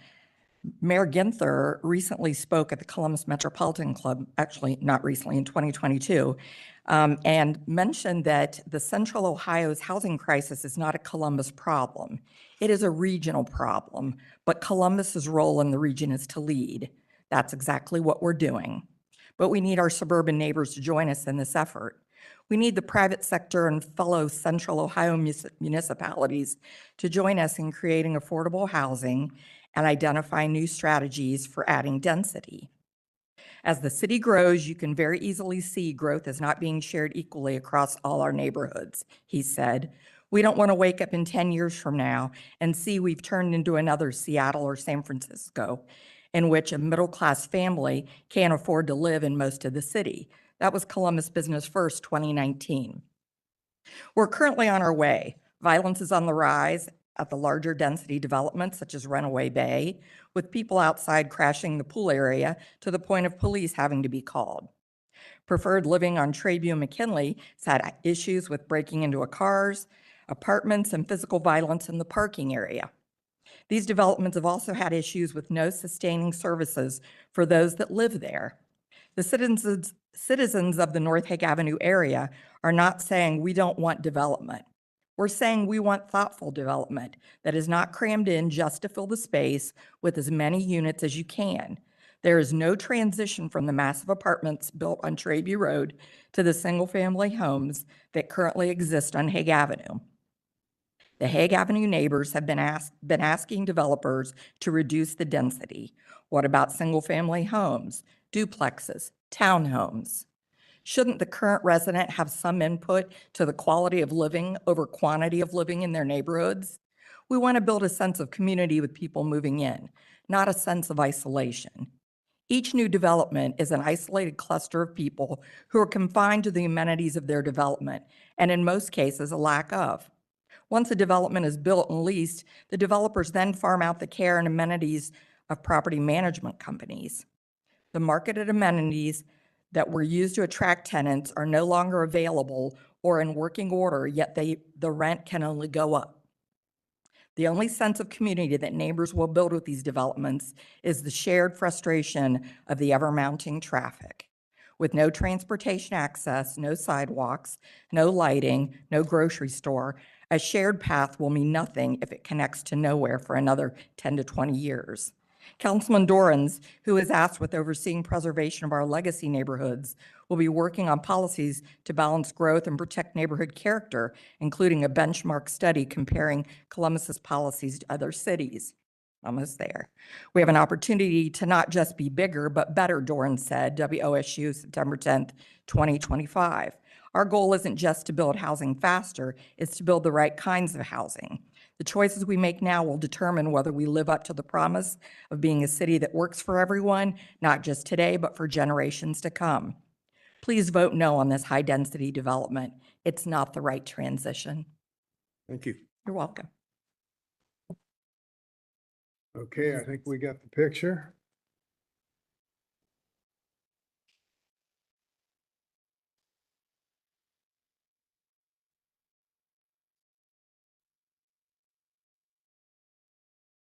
Mayor Ginther recently spoke at the Columbus Metropolitan Club, actually not recently, in 2022, and mentioned that the Central Ohio's housing crisis is not a Columbus problem. It is a regional problem, but Columbus's role in the region is to lead. That's exactly what we're doing. But we need our suburban neighbors to join us in this effort. We need the private sector and fellow Central Ohio municipalities to join us in creating affordable housing and identify new strategies for adding density. As the city grows, you can very easily see growth is not being shared equally across all our neighborhoods, he said. We don't want to wake up in 10 years from now and see we've turned into another Seattle or San Francisco, in which a middle-class family can't afford to live in most of the city. That was Columbus Business First 2019. We're currently on our way. Violence is on the rise at the larger density developments such as Runaway Bay, with people outside crashing the pool area to the point of police having to be called. Preferred Living on Trayview McKinley has had issues with breaking into cars, apartments, and physical violence in the parking area. These developments have also had issues with no sustaining services for those that live there. The citizens of the North Hague Avenue area are not saying we don't want development. We're saying we want thoughtful development that is not crammed in just to fill the space with as many units as you can. There is no transition from the massive apartments built on Trayview Road to the single-family homes that currently exist on Hague Avenue. The Hague Avenue neighbors have been asking developers to reduce the density. What about single-family homes, duplexes, townhomes? Shouldn't the current resident have some input to the quality of living over quantity of living in their neighborhoods? We want to build a sense of community with people moving in, not a sense of isolation. Each new development is an isolated cluster of people who are confined to the amenities of their development, and in most cases, a lack of. Once a development is built and leased, the developers then farm out the care and amenities of property management companies. The marketed amenities that were used to attract tenants are no longer available or in working order, yet the rent can only go up. The only sense of community that neighbors will build with these developments is the shared frustration of the ever-mounting traffic. With no transportation access, no sidewalks, no lighting, no grocery store, a shared path will mean nothing if it connects to nowhere for another 10 to 20 years. Councilman Dorans, who is asked with overseeing preservation of our legacy neighborhoods, will be working on policies to balance growth and protect neighborhood character, including a benchmark study comparing Columbus's policies to other cities. Almost there. We have an opportunity to not just be bigger, but better, Doran said, WOSU, September 10th, 2025. Our goal isn't just to build housing faster, it's to build the right kinds of housing. The choices we make now will determine whether we live up to the promise of being a city that works for everyone, not just today, but for generations to come. Please vote no on this high-density development. It's not the right transition. Thank you. You're welcome. Okay, I think we got the picture.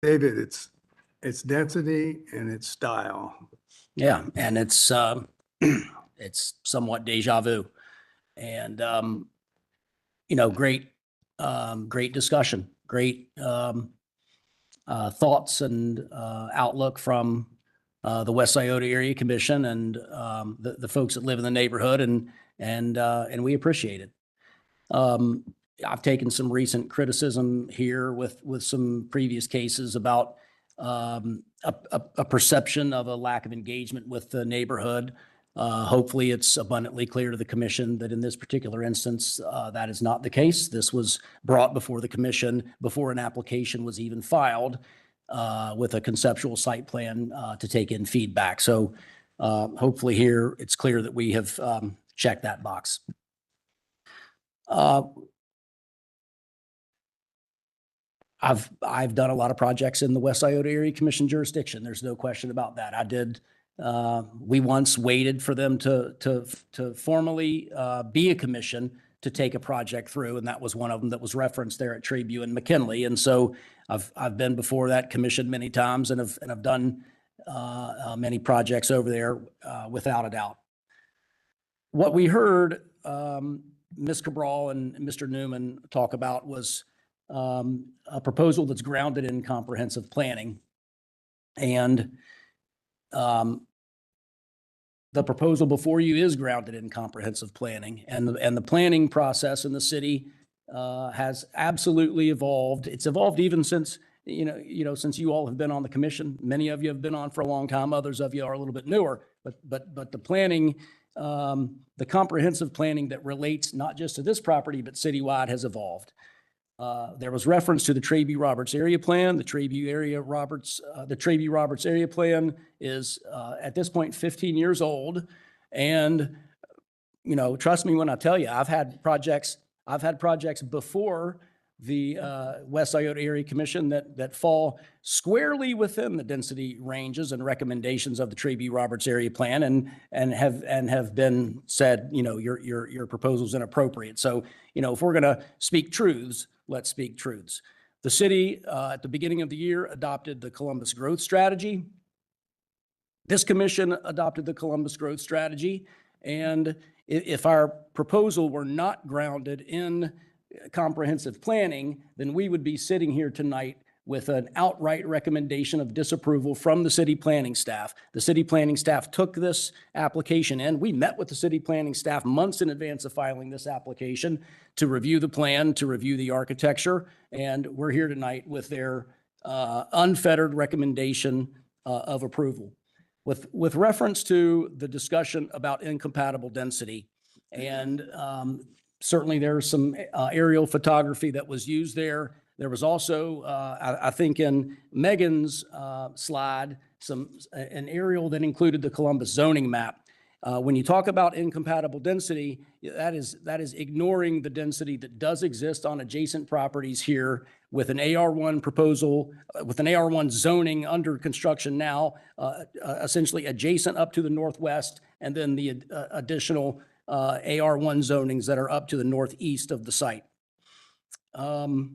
David, it's density and it's style. Yeah, and it's it's somewhat deja vu. And great great discussion, great thoughts and outlook from the West Iota Area Commission and the folks that live in the neighborhood, and we appreciate it. I've taken some recent criticism here with some previous cases about a perception of a lack of engagement with the neighborhood. Hopefully it's abundantly clear to the commission that in this particular instance, that is not the case. This was brought before the commission before an application was even filed with a conceptual site plan to take in feedback. So hopefully here it's clear that we have checked that box. I've done a lot of projects in the West Iota Area Commission jurisdiction. There's no question about that. I did. We once waited for them to formally be a commission to take a project through, and that was one of them that was referenced there at Tribune and McKinley. And so I've been before that commission many times and have done many projects over there without a doubt. What we heard Ms. Cabral and Mr. Newman talk about was a proposal that's grounded in comprehensive planning. And the proposal before you is grounded in comprehensive planning, and the planning process in the city has absolutely evolved. It's evolved even since, since you all have been on the commission. Many of you have been on for a long time. Others of you are a little bit newer, but the planning, the comprehensive planning that relates not just to this property, but citywide has evolved. There was reference to the Treby Roberts area plan. The Treby Roberts area plan is at this point 15 years old. And, trust me when I tell you, I've had projects before the West Iota Area Commission that fall squarely within the density ranges and recommendations of the Treby Roberts area plan and have been said, your proposal's inappropriate. So, if we're going to speak truths, let's speak truths. The city, at the beginning of the year, adopted the Columbus Growth Strategy. This commission adopted the Columbus Growth Strategy. And if our proposal were not grounded in comprehensive planning, then we would be sitting here tonight with an outright recommendation of disapproval from the city planning staff. The city planning staff took this application in. We met with the city planning staff months in advance of filing this application to review the plan, to review the architecture, and we're here tonight with their unfettered recommendation of approval. With reference to the discussion about incompatible density, and certainly there's some aerial photography that was used there. There was also, I think in Megan's slide, an aerial that included the Columbus zoning map. When you talk about incompatible density, that is ignoring the density that does exist on adjacent properties here with an AR1 proposal, with an AR1 zoning under construction now, essentially adjacent up to the northwest, and then the additional AR1 zonings that are up to the northeast of the site. So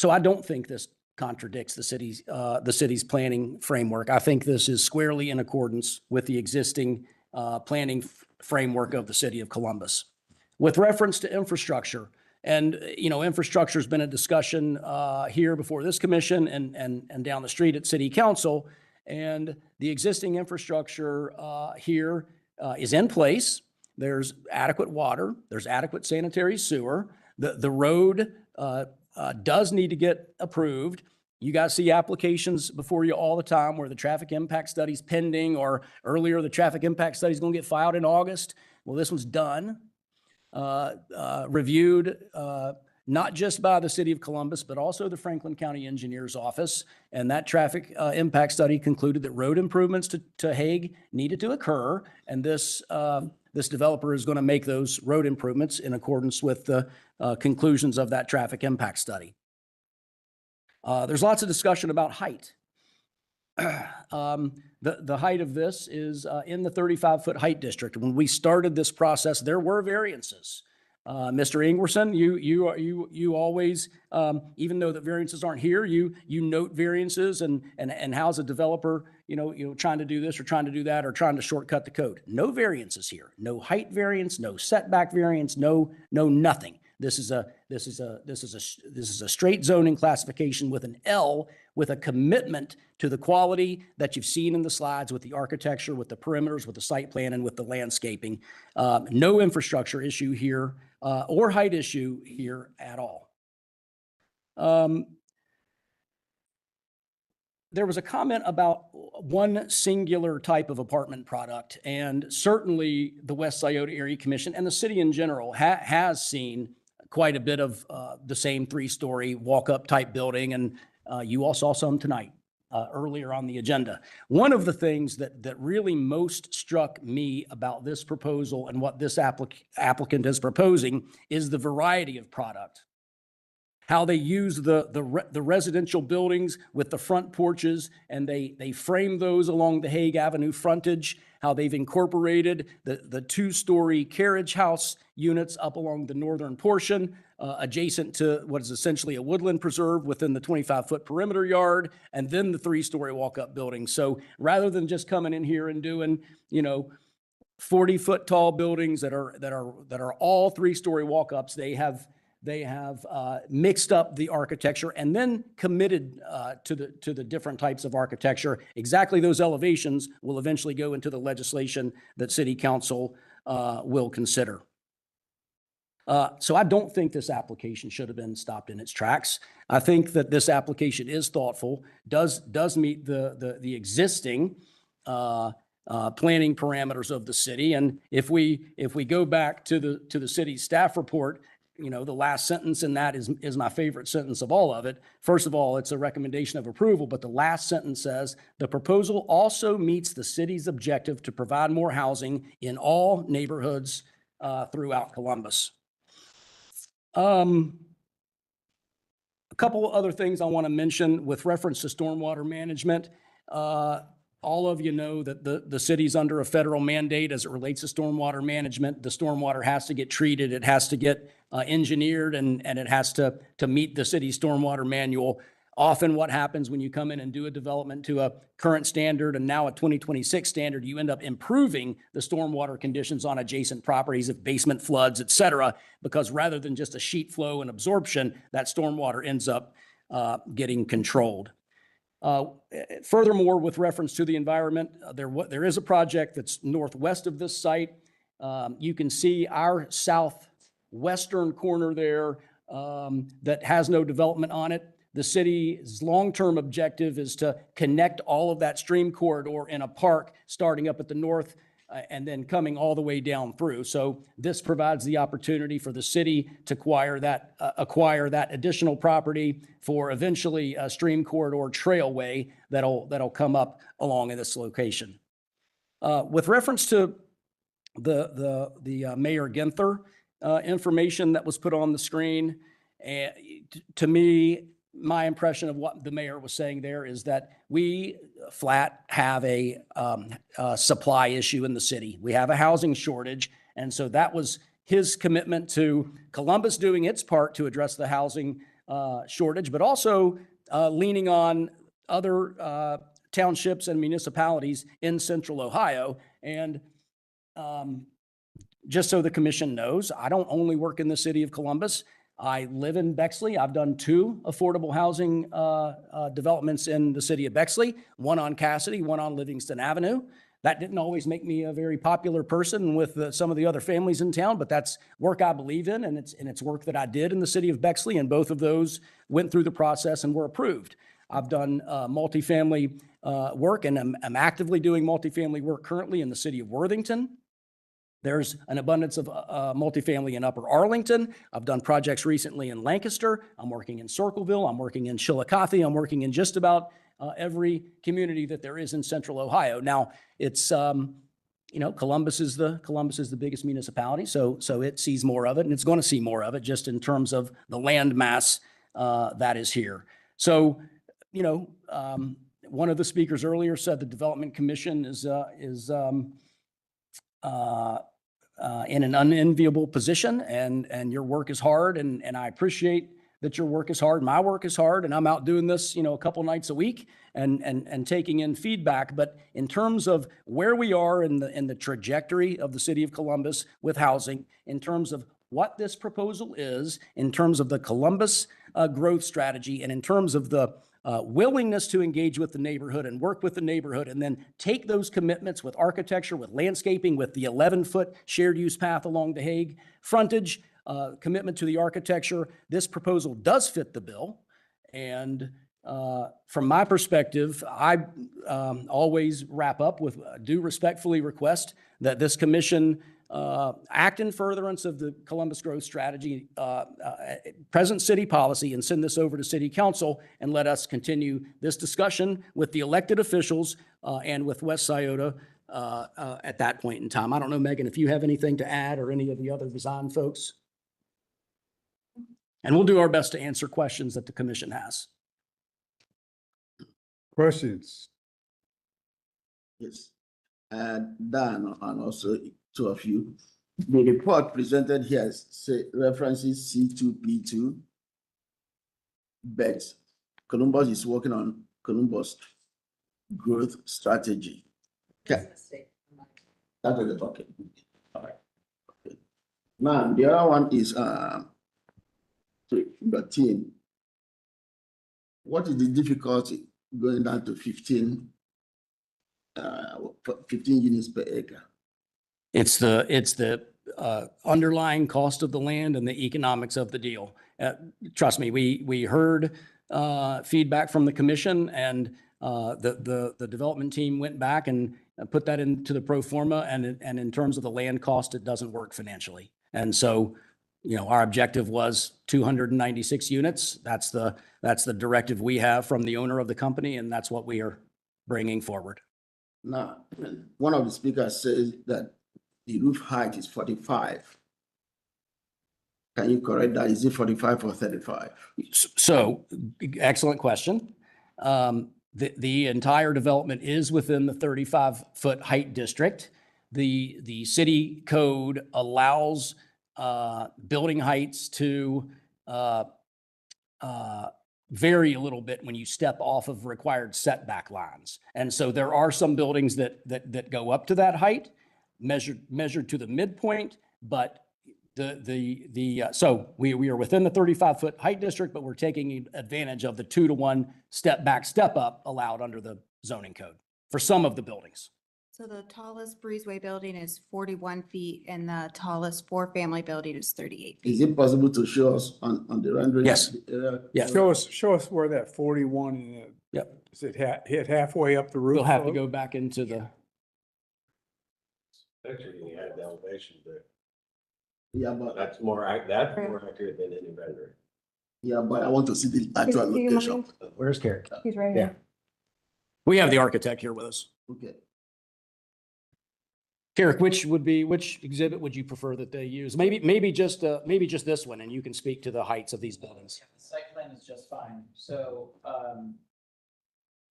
I don't think this contradicts the city's planning framework. I think this is squarely in accordance with the existing planning framework of the city of Columbus. With reference to infrastructure, and infrastructure has been a discussion here before this commission and down the street at City Council, and the existing infrastructure here is in place. There's adequate water, there's adequate sanitary sewer. The road does need to get approved. You guys see applications before you all the time where the traffic impact study's pending, or earlier the traffic impact study's going to get filed in August. Well, this one's done, reviewed, not just by the city of Columbus, but also the Franklin County Engineer's Office. And that traffic impact study concluded that road improvements to Hague needed to occur. And this developer is going to make those road improvements in accordance with the conclusions of that traffic impact study. There's lots of discussion about height. The height of this is in the 35-foot height district. When we started this process, there were variances. Mr. Ingwerson, you always, even though the variances aren't here, you note variances and how's a developer, trying to do this or trying to do that or trying to shortcut the code. No variances here. No height variance, no setback variance, no nothing. This is a straight zoning classification with an L, with a commitment to the quality that you've seen in the slides, with the architecture, with the perimeters, with the site plan, and with the landscaping. No infrastructure issue here or height issue here at all. There was a comment about one singular type of apartment product, and certainly the West Scioto Area Commission and the city in general has seen quite a bit of the same three-story walk-up type building, and you all saw some tonight earlier on the agenda. One of the things that really most struck me about this proposal and what this applicant is proposing is the variety of product. How they use the residential buildings with the front porches, and they frame those along the Hague Avenue frontage, how they've incorporated the two-story carriage house units up along the northern portion, adjacent to what is essentially a woodland preserve within the 25-foot perimeter yard, and then the three-story walk-up building. So rather than just coming in here and doing, 40-foot tall buildings that are all three-story walk-ups, they have mixed up the architecture and then committed to the different types of architecture. Exactly those elevations will eventually go into the legislation that City Council will consider. So I don't think this application should have been stopped in its tracks. I think that this application is thoughtful, does meet the existing planning parameters of the city. And if we go back to the city's staff report, the last sentence in that is my favorite sentence of all of it. First of all, it's a recommendation of approval, but the last sentence says, the proposal also meets the city's objective to provide more housing in all neighborhoods throughout Columbus. A couple other things I want to mention with reference to stormwater management. All of you know that the city's under a federal mandate as it relates to stormwater management. The stormwater has to get treated, it has to get engineered, and it has to meet the city's stormwater manual. Often what happens when you come in and do a development to a current standard and now a 2026 standard, you end up improving the stormwater conditions on adjacent properties of basement floods, et cetera, because rather than just a sheet flow and absorption, that stormwater ends up getting controlled. Furthermore, with reference to the environment, there is a project that's northwest of this site. You can see our southwestern corner there that has no development on it. The city's long-term objective is to connect all of that stream corridor in a park starting up at the north and then coming all the way down through. So this provides the opportunity for the city to acquire that additional property for eventually a stream corridor trailway that'll come up along this location. With reference to the Mayor Ginther information that was put on the screen, And to me, my impression of what the mayor was saying there is that we flat have a supply issue in the city. We have a housing shortage. And so that was his commitment to Columbus doing its part to address the housing shortage, but also leaning on other townships and municipalities in central Ohio. And just so the commission knows, I don't only work in the city of Columbus. I live in Bexley. I've done 2 affordable housing developments in the city of Bexley, one on Cassidy, one on Livingston Avenue. That didn't always make me a very popular person with some of the other families in town, but that's work I believe in, and it's work that I did in the city of Bexley, and both of those went through the process and were approved. I've done multifamily work, and I'm actively doing multifamily work currently in the city of Worthington. There's an abundance of multifamily in Upper Arlington. I've done projects recently in Lancaster. I'm working in Circleville. I'm working in Chillicothe. I'm working in just about every community that there is in central Ohio. Now, it's Columbus is the biggest municipality, so it sees more of it, and it's going to see more of it just in terms of the land mass that is here. So, one of the speakers earlier said the Development Commission is in an unenviable position, and your work is hard, and I appreciate that your work is hard. My work is hard, and I'm out doing this, a couple nights a week and taking in feedback. But in terms of where we are in the trajectory of the city of Columbus with housing, in terms of what this proposal is, in terms of the Columbus growth strategy, and in terms of the willingness to engage with the neighborhood and work with the neighborhood, and then take those commitments with architecture, with landscaping, with the 11-foot shared use path along the Hague frontage, commitment to the architecture. This proposal does fit the bill. And from my perspective, I always wrap up with do respectfully request that this commission act in furtherance of the Columbus growth strategy, present city policy, and send this over to city council and let us continue this discussion with the elected officials and with West Scioto at that point in time. I don't know, Megan, if you have anything to add, or any of the other design folks. And we'll do our best to answer questions that the commission has. Questions? Yes. Dan, and also 2 of you. The report presented here references C2P2, but Columbus is working on Columbus growth strategy. Okay. That's what they're talking. All right. Okay. Now, the other one is the team. What is the difficulty going down to 15 units per acre? It's the underlying cost of the land and the economics of the deal. Trust me, we heard feedback from the commission, and the development team went back and put that into the pro forma, and in terms of the land cost, it doesn't work financially. And so, our objective was 296 units. That's the directive we have from the owner of the company, and that's what we are bringing forward. Now, one of the speakers says that the roof height is 45. Can you correct that? Is it 45 or 35? So, excellent question. The entire development is within the 35-foot height district. The city code allows building heights to vary a little bit when you step off of required setback lines. And so there are some buildings that go up to that height, measured to the midpoint, but so we are within the 35-foot height district, but we're taking advantage of the 2-to-1 step back, step up allowed under the zoning code for some of the buildings. So the tallest breezeway building is 41 feet and the tallest 4-family building is 38 feet. Is it possible to show us on the rendering? Yes. Yes. Show us where that 41 Yep. Is it hit halfway up the roof? We'll have to go back into the. Actually, you had the elevation there. Yeah, but That's more accurate than any rendering. yeah, but I want to see the actual location. Where's Carrie? He's right Yeah. We have the architect here with us. Okay. Carrick, which exhibit would you prefer that they use? Maybe just this one, and you can speak to the heights of these buildings. The site plan is just fine. So,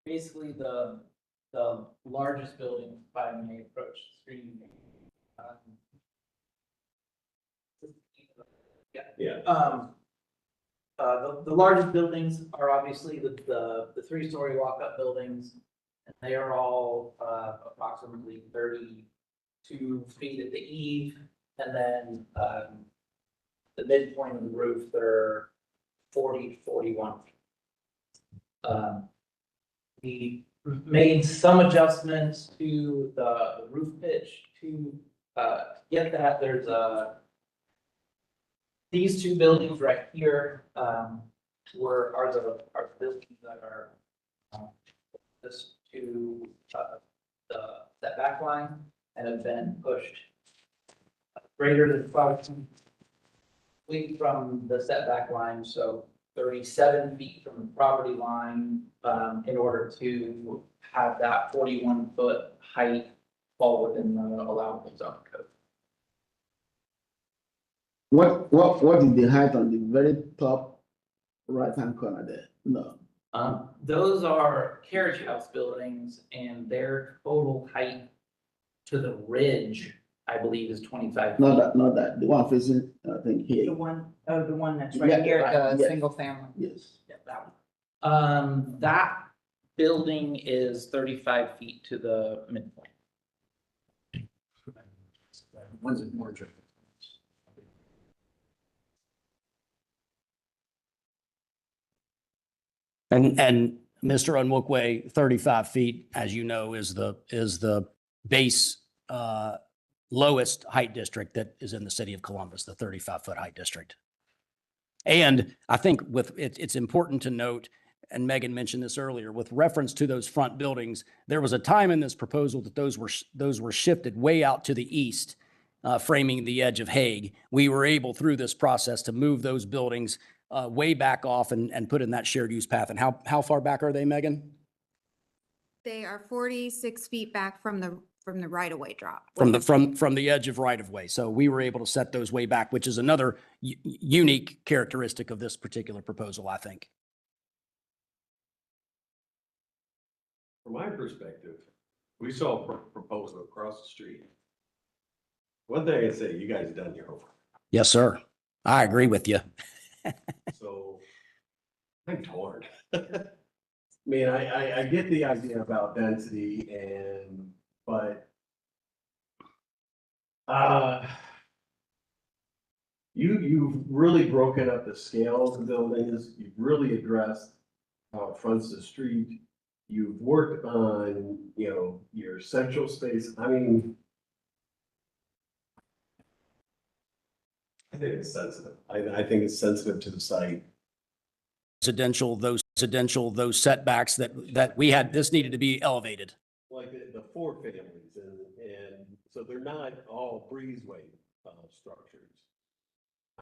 basically the largest building by may approach the screen. The largest buildings are obviously the three-story walk-up buildings. And they are all, approximately 32 feet at the eave. And then, the midpoint of the roof, they're 40 to 41 feet. We made some adjustments to the roof pitch to get that. There's these two buildings right here are the buildings that are this to the setback line and have been pushed greater than 5 feet from the setback line, so 37 feet from the property line, in order to have that 41-foot height fall within the allowable zone code. What is the height on the very top right-hand corner there? No. Those are carriage house buildings, and their total height to the ridge, I believe, is 25 feet. Not that. The one facing, I think here. The one that's Yeah, right here, right, the yes. single family. Yes. Yeah, that one. That building is 35 feet to the midpoint. When's it more tricky? And Mr. Unwukwe, 35 feet, as you know, is the base lowest height district that is in the city of Columbus, the 35-foot height district. And I think it's important to note, and Megan mentioned this earlier, with reference to those front buildings, there was a time in this proposal that those were shifted way out to the east, framing the edge of Hague. We were able, through this process, to move those buildings way back off and put in that shared use path. And how far back are they, Megan? They are 46 feet back from the right-of-way drop. From the edge of right of way. So we were able to set those way back, which is another unique characteristic of this particular proposal, I think. From my perspective, we saw a proposal across the street. One thing I can say, you guys have done your homework. Yes, sir. I agree with you. So I'm torn. I mean, I get the idea about density but you've really broken up the scale of the buildings. You've really addressed how it fronts the street. You've worked on, your central space. I mean, I think it's sensitive. I think it's sensitive to the site. Those setbacks that we had, this needed to be elevated. Like the four families and so they're not all breezeway structures.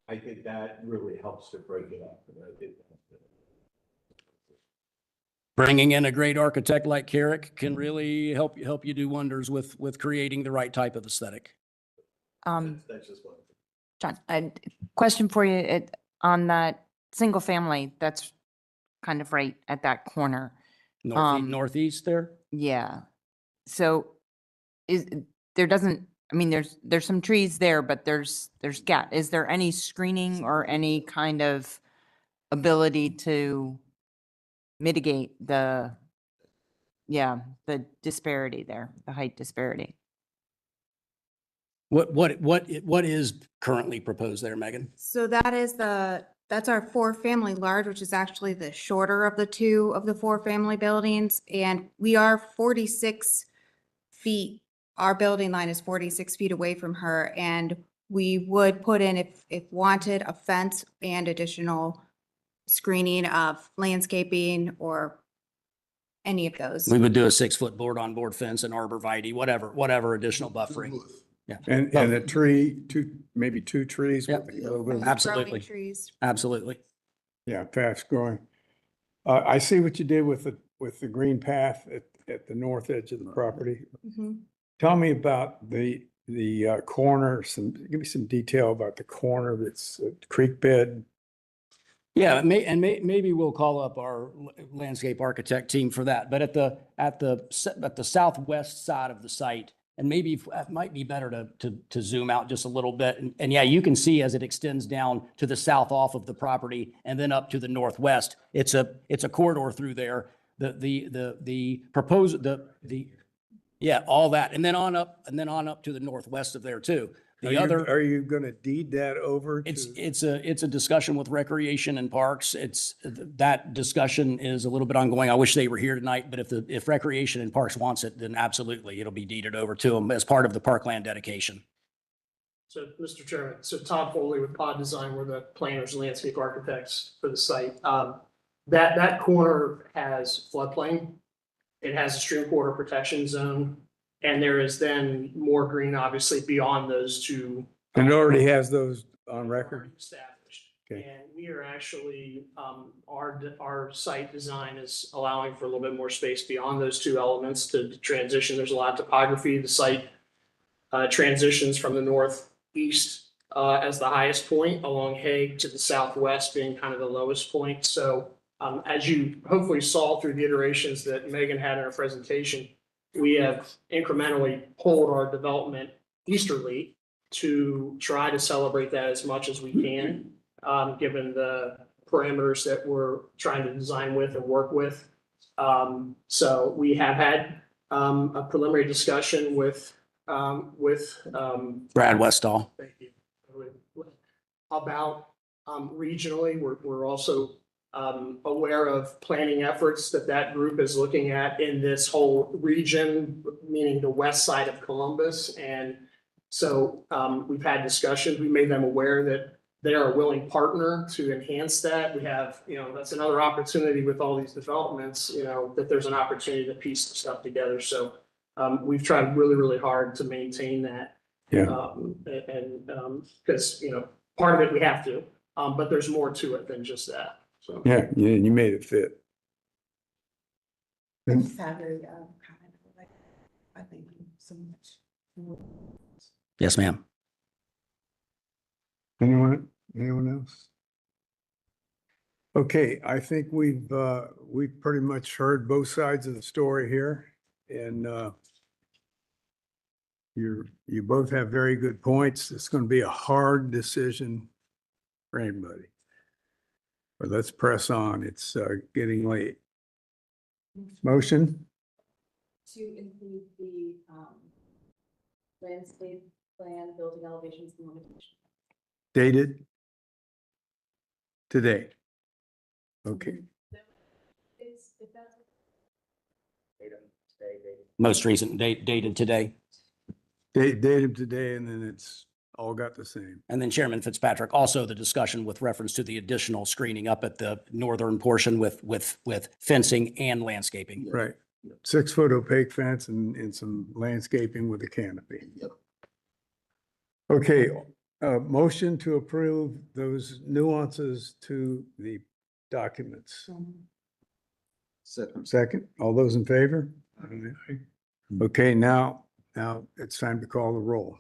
I think that really helps to break it up. And I think Bringing in a great architect like Carrick can really help you do wonders with creating the right type of aesthetic. that's just one. John, a question for you on that single family that's kind of right at that corner. Northeast there? Yeah. So there's some trees there, but there's gap. Is there any screening or any kind of ability to mitigate the disparity there, the height disparity? What is currently proposed there, Megan? So that's our four-family large, which is actually the shorter of the two of the four-family buildings. And we are 46 feet, our building line is 46 feet away from her. And we would put in, if wanted, a fence and additional screening of landscaping or any of those. We would do a 6-foot board-on-board fence and arborvitae, whatever additional buffering. Yeah. And a tree, maybe two trees. Yep. with a little bit of- Absolutely. Growing trees. Absolutely. Yeah, fast growing. I see what you did with the green path at the north edge of the property. Mhm. Tell me about the the corner, give me some detail about the corner that's creek bed. Yeah, maybe we'll call up our landscape architect team for that. But at the southwest side of the site, and maybe it might be better to zoom out just a little bit. And yeah, you can see as it extends down to the south off of the property and then up to the northwest. It's a corridor through there. The proposed yeah, all that, and then on up to the northwest of there too. Are you going to deed that over to? It's a discussion with Recreation and Parks. That discussion is a little bit ongoing. I wish they were here tonight, but if Recreation and Parks wants it, then absolutely, it'll be deeded over to them as part of the parkland dedication. So, Mr. Chairman, so Todd Foley with Pod Design, we're the planners and landscape architects for the site. That corner has floodplain. It has a stream corridor protection zone. And there is then more green, obviously, beyond those two. And it already has those on record? Established. Okay. And we are actually, our site design is allowing for a little bit more space beyond those two elements to transition. There's a lot of topography. The site transitions from the northeast as the highest point along Hague to the southwest being kind of the lowest point. So as you hopefully saw through the iterations that Megan had in her presentation, we have incrementally pulled our development easterly to try to celebrate that as much as we can, given the parameters that we're trying to design with and work with. So we have had a preliminary discussion with Brad Westall. Thank you. About regionally, we're also aware of planning efforts that group is looking at in this whole region, meaning the west side of Columbus. And so we've had discussions. We made them aware that they are a willing partner to enhance that. We have, that's another opportunity with all these developments, that there's an opportunity to piece the stuff together. So we've tried really, really hard to maintain that. Yeah. Because, part of it we have to, but there's more to it than just that. So. Yeah, you made it fit. I just have a comment. I thank you so much. Yes, ma'am. Anyone else? Okay, I think we've pretty much heard both sides of the story here, and you both have very good points. It's going to be a hard decision for anybody. But let's press on. It's getting late. Motion? To include the landscape plan, building elevations and limitations. Dated? Today. Okay. Most recent date dated today. Dated today, and then it's all got the same. And then Chairman Fitzpatrick, also the discussion with reference to the additional screening up at the northern portion with fencing and landscaping. Right. 6-foot opaque fence and some landscaping with a canopy. Yep. Okay, motion to approve those nuances to the documents. Second, all those in favor? Aye. Okay, now it's time to call the roll.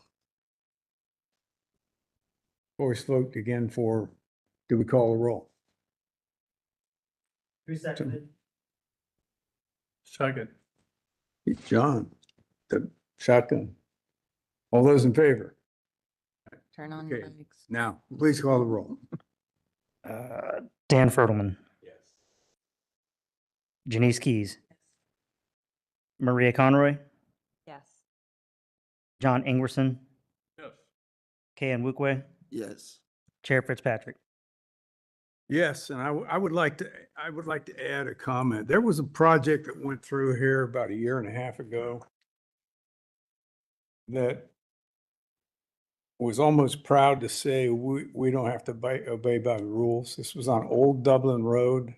Voice vote again do we call the roll? Who seconded? Second. John, the shotgun. All those in favor? Turn on your Okay, mics. now, please call the roll. Dan Fertelman, Yes. Janice Keys, Maria Conroy, Yes. John Ingwerson, Yes. Kayan Wukwe, Yes. Chair Fitzpatrick. Yes, and I would like to add a comment. There was a project that went through here about a year and a half ago that was almost proud to say we don't have to obey by the rules. This was on Old Dublin Road,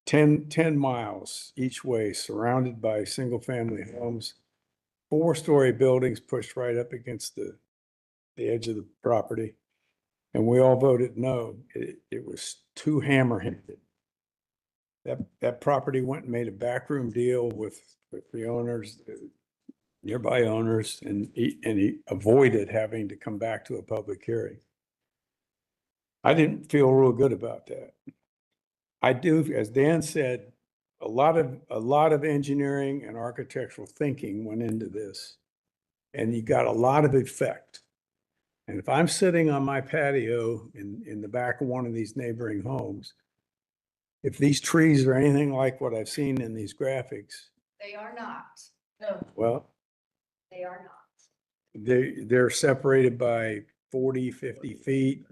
10 miles each way, surrounded by single-family homes, 4-story buildings pushed right up against the edge of the property. And we all voted no. It was too hammer-handed. That property went and made a backroom deal with the owners. nearby owners, and he avoided having to come back to a public hearing. I didn't feel real good about that. I do, as Dan said, a lot of engineering and architectural thinking went into this, and you got a lot of effect. And if I'm sitting on my patio in the back of one of these neighboring homes, if these trees are anything like what I've seen in these graphics, They are not. No. well, They are not. they're separated by 40, 50 feet.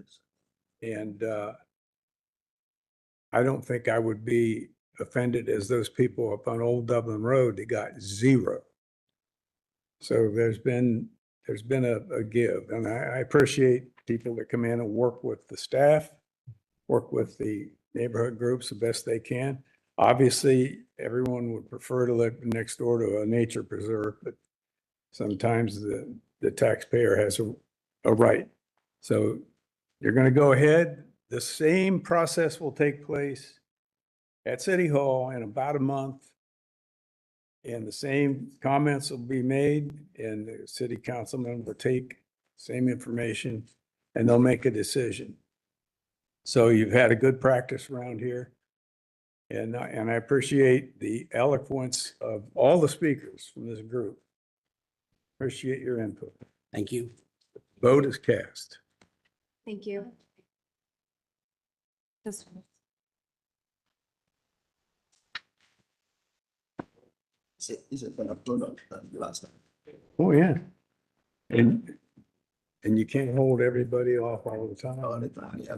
And I don't think I would be offended as those people up on Old Dublin Road that got 0. So there's been a give, and I appreciate people that come in and work with the staff, work with the neighborhood groups the best they can. Obviously, everyone would prefer to live next door to a nature preserve, but sometimes the taxpayer has a right. So you're going to go ahead. The same process will take place at City Hall in about a month. And the same comments will be made, and the city councilman will take same information and they'll make a decision. So you've had a good practice around here. And I appreciate the eloquence of all the speakers from this group. Appreciate your input. Thank you. Vote is cast. Thank you. This It's a product last time. Oh, yeah. And you can't hold everybody off all the time. All the time, yeah.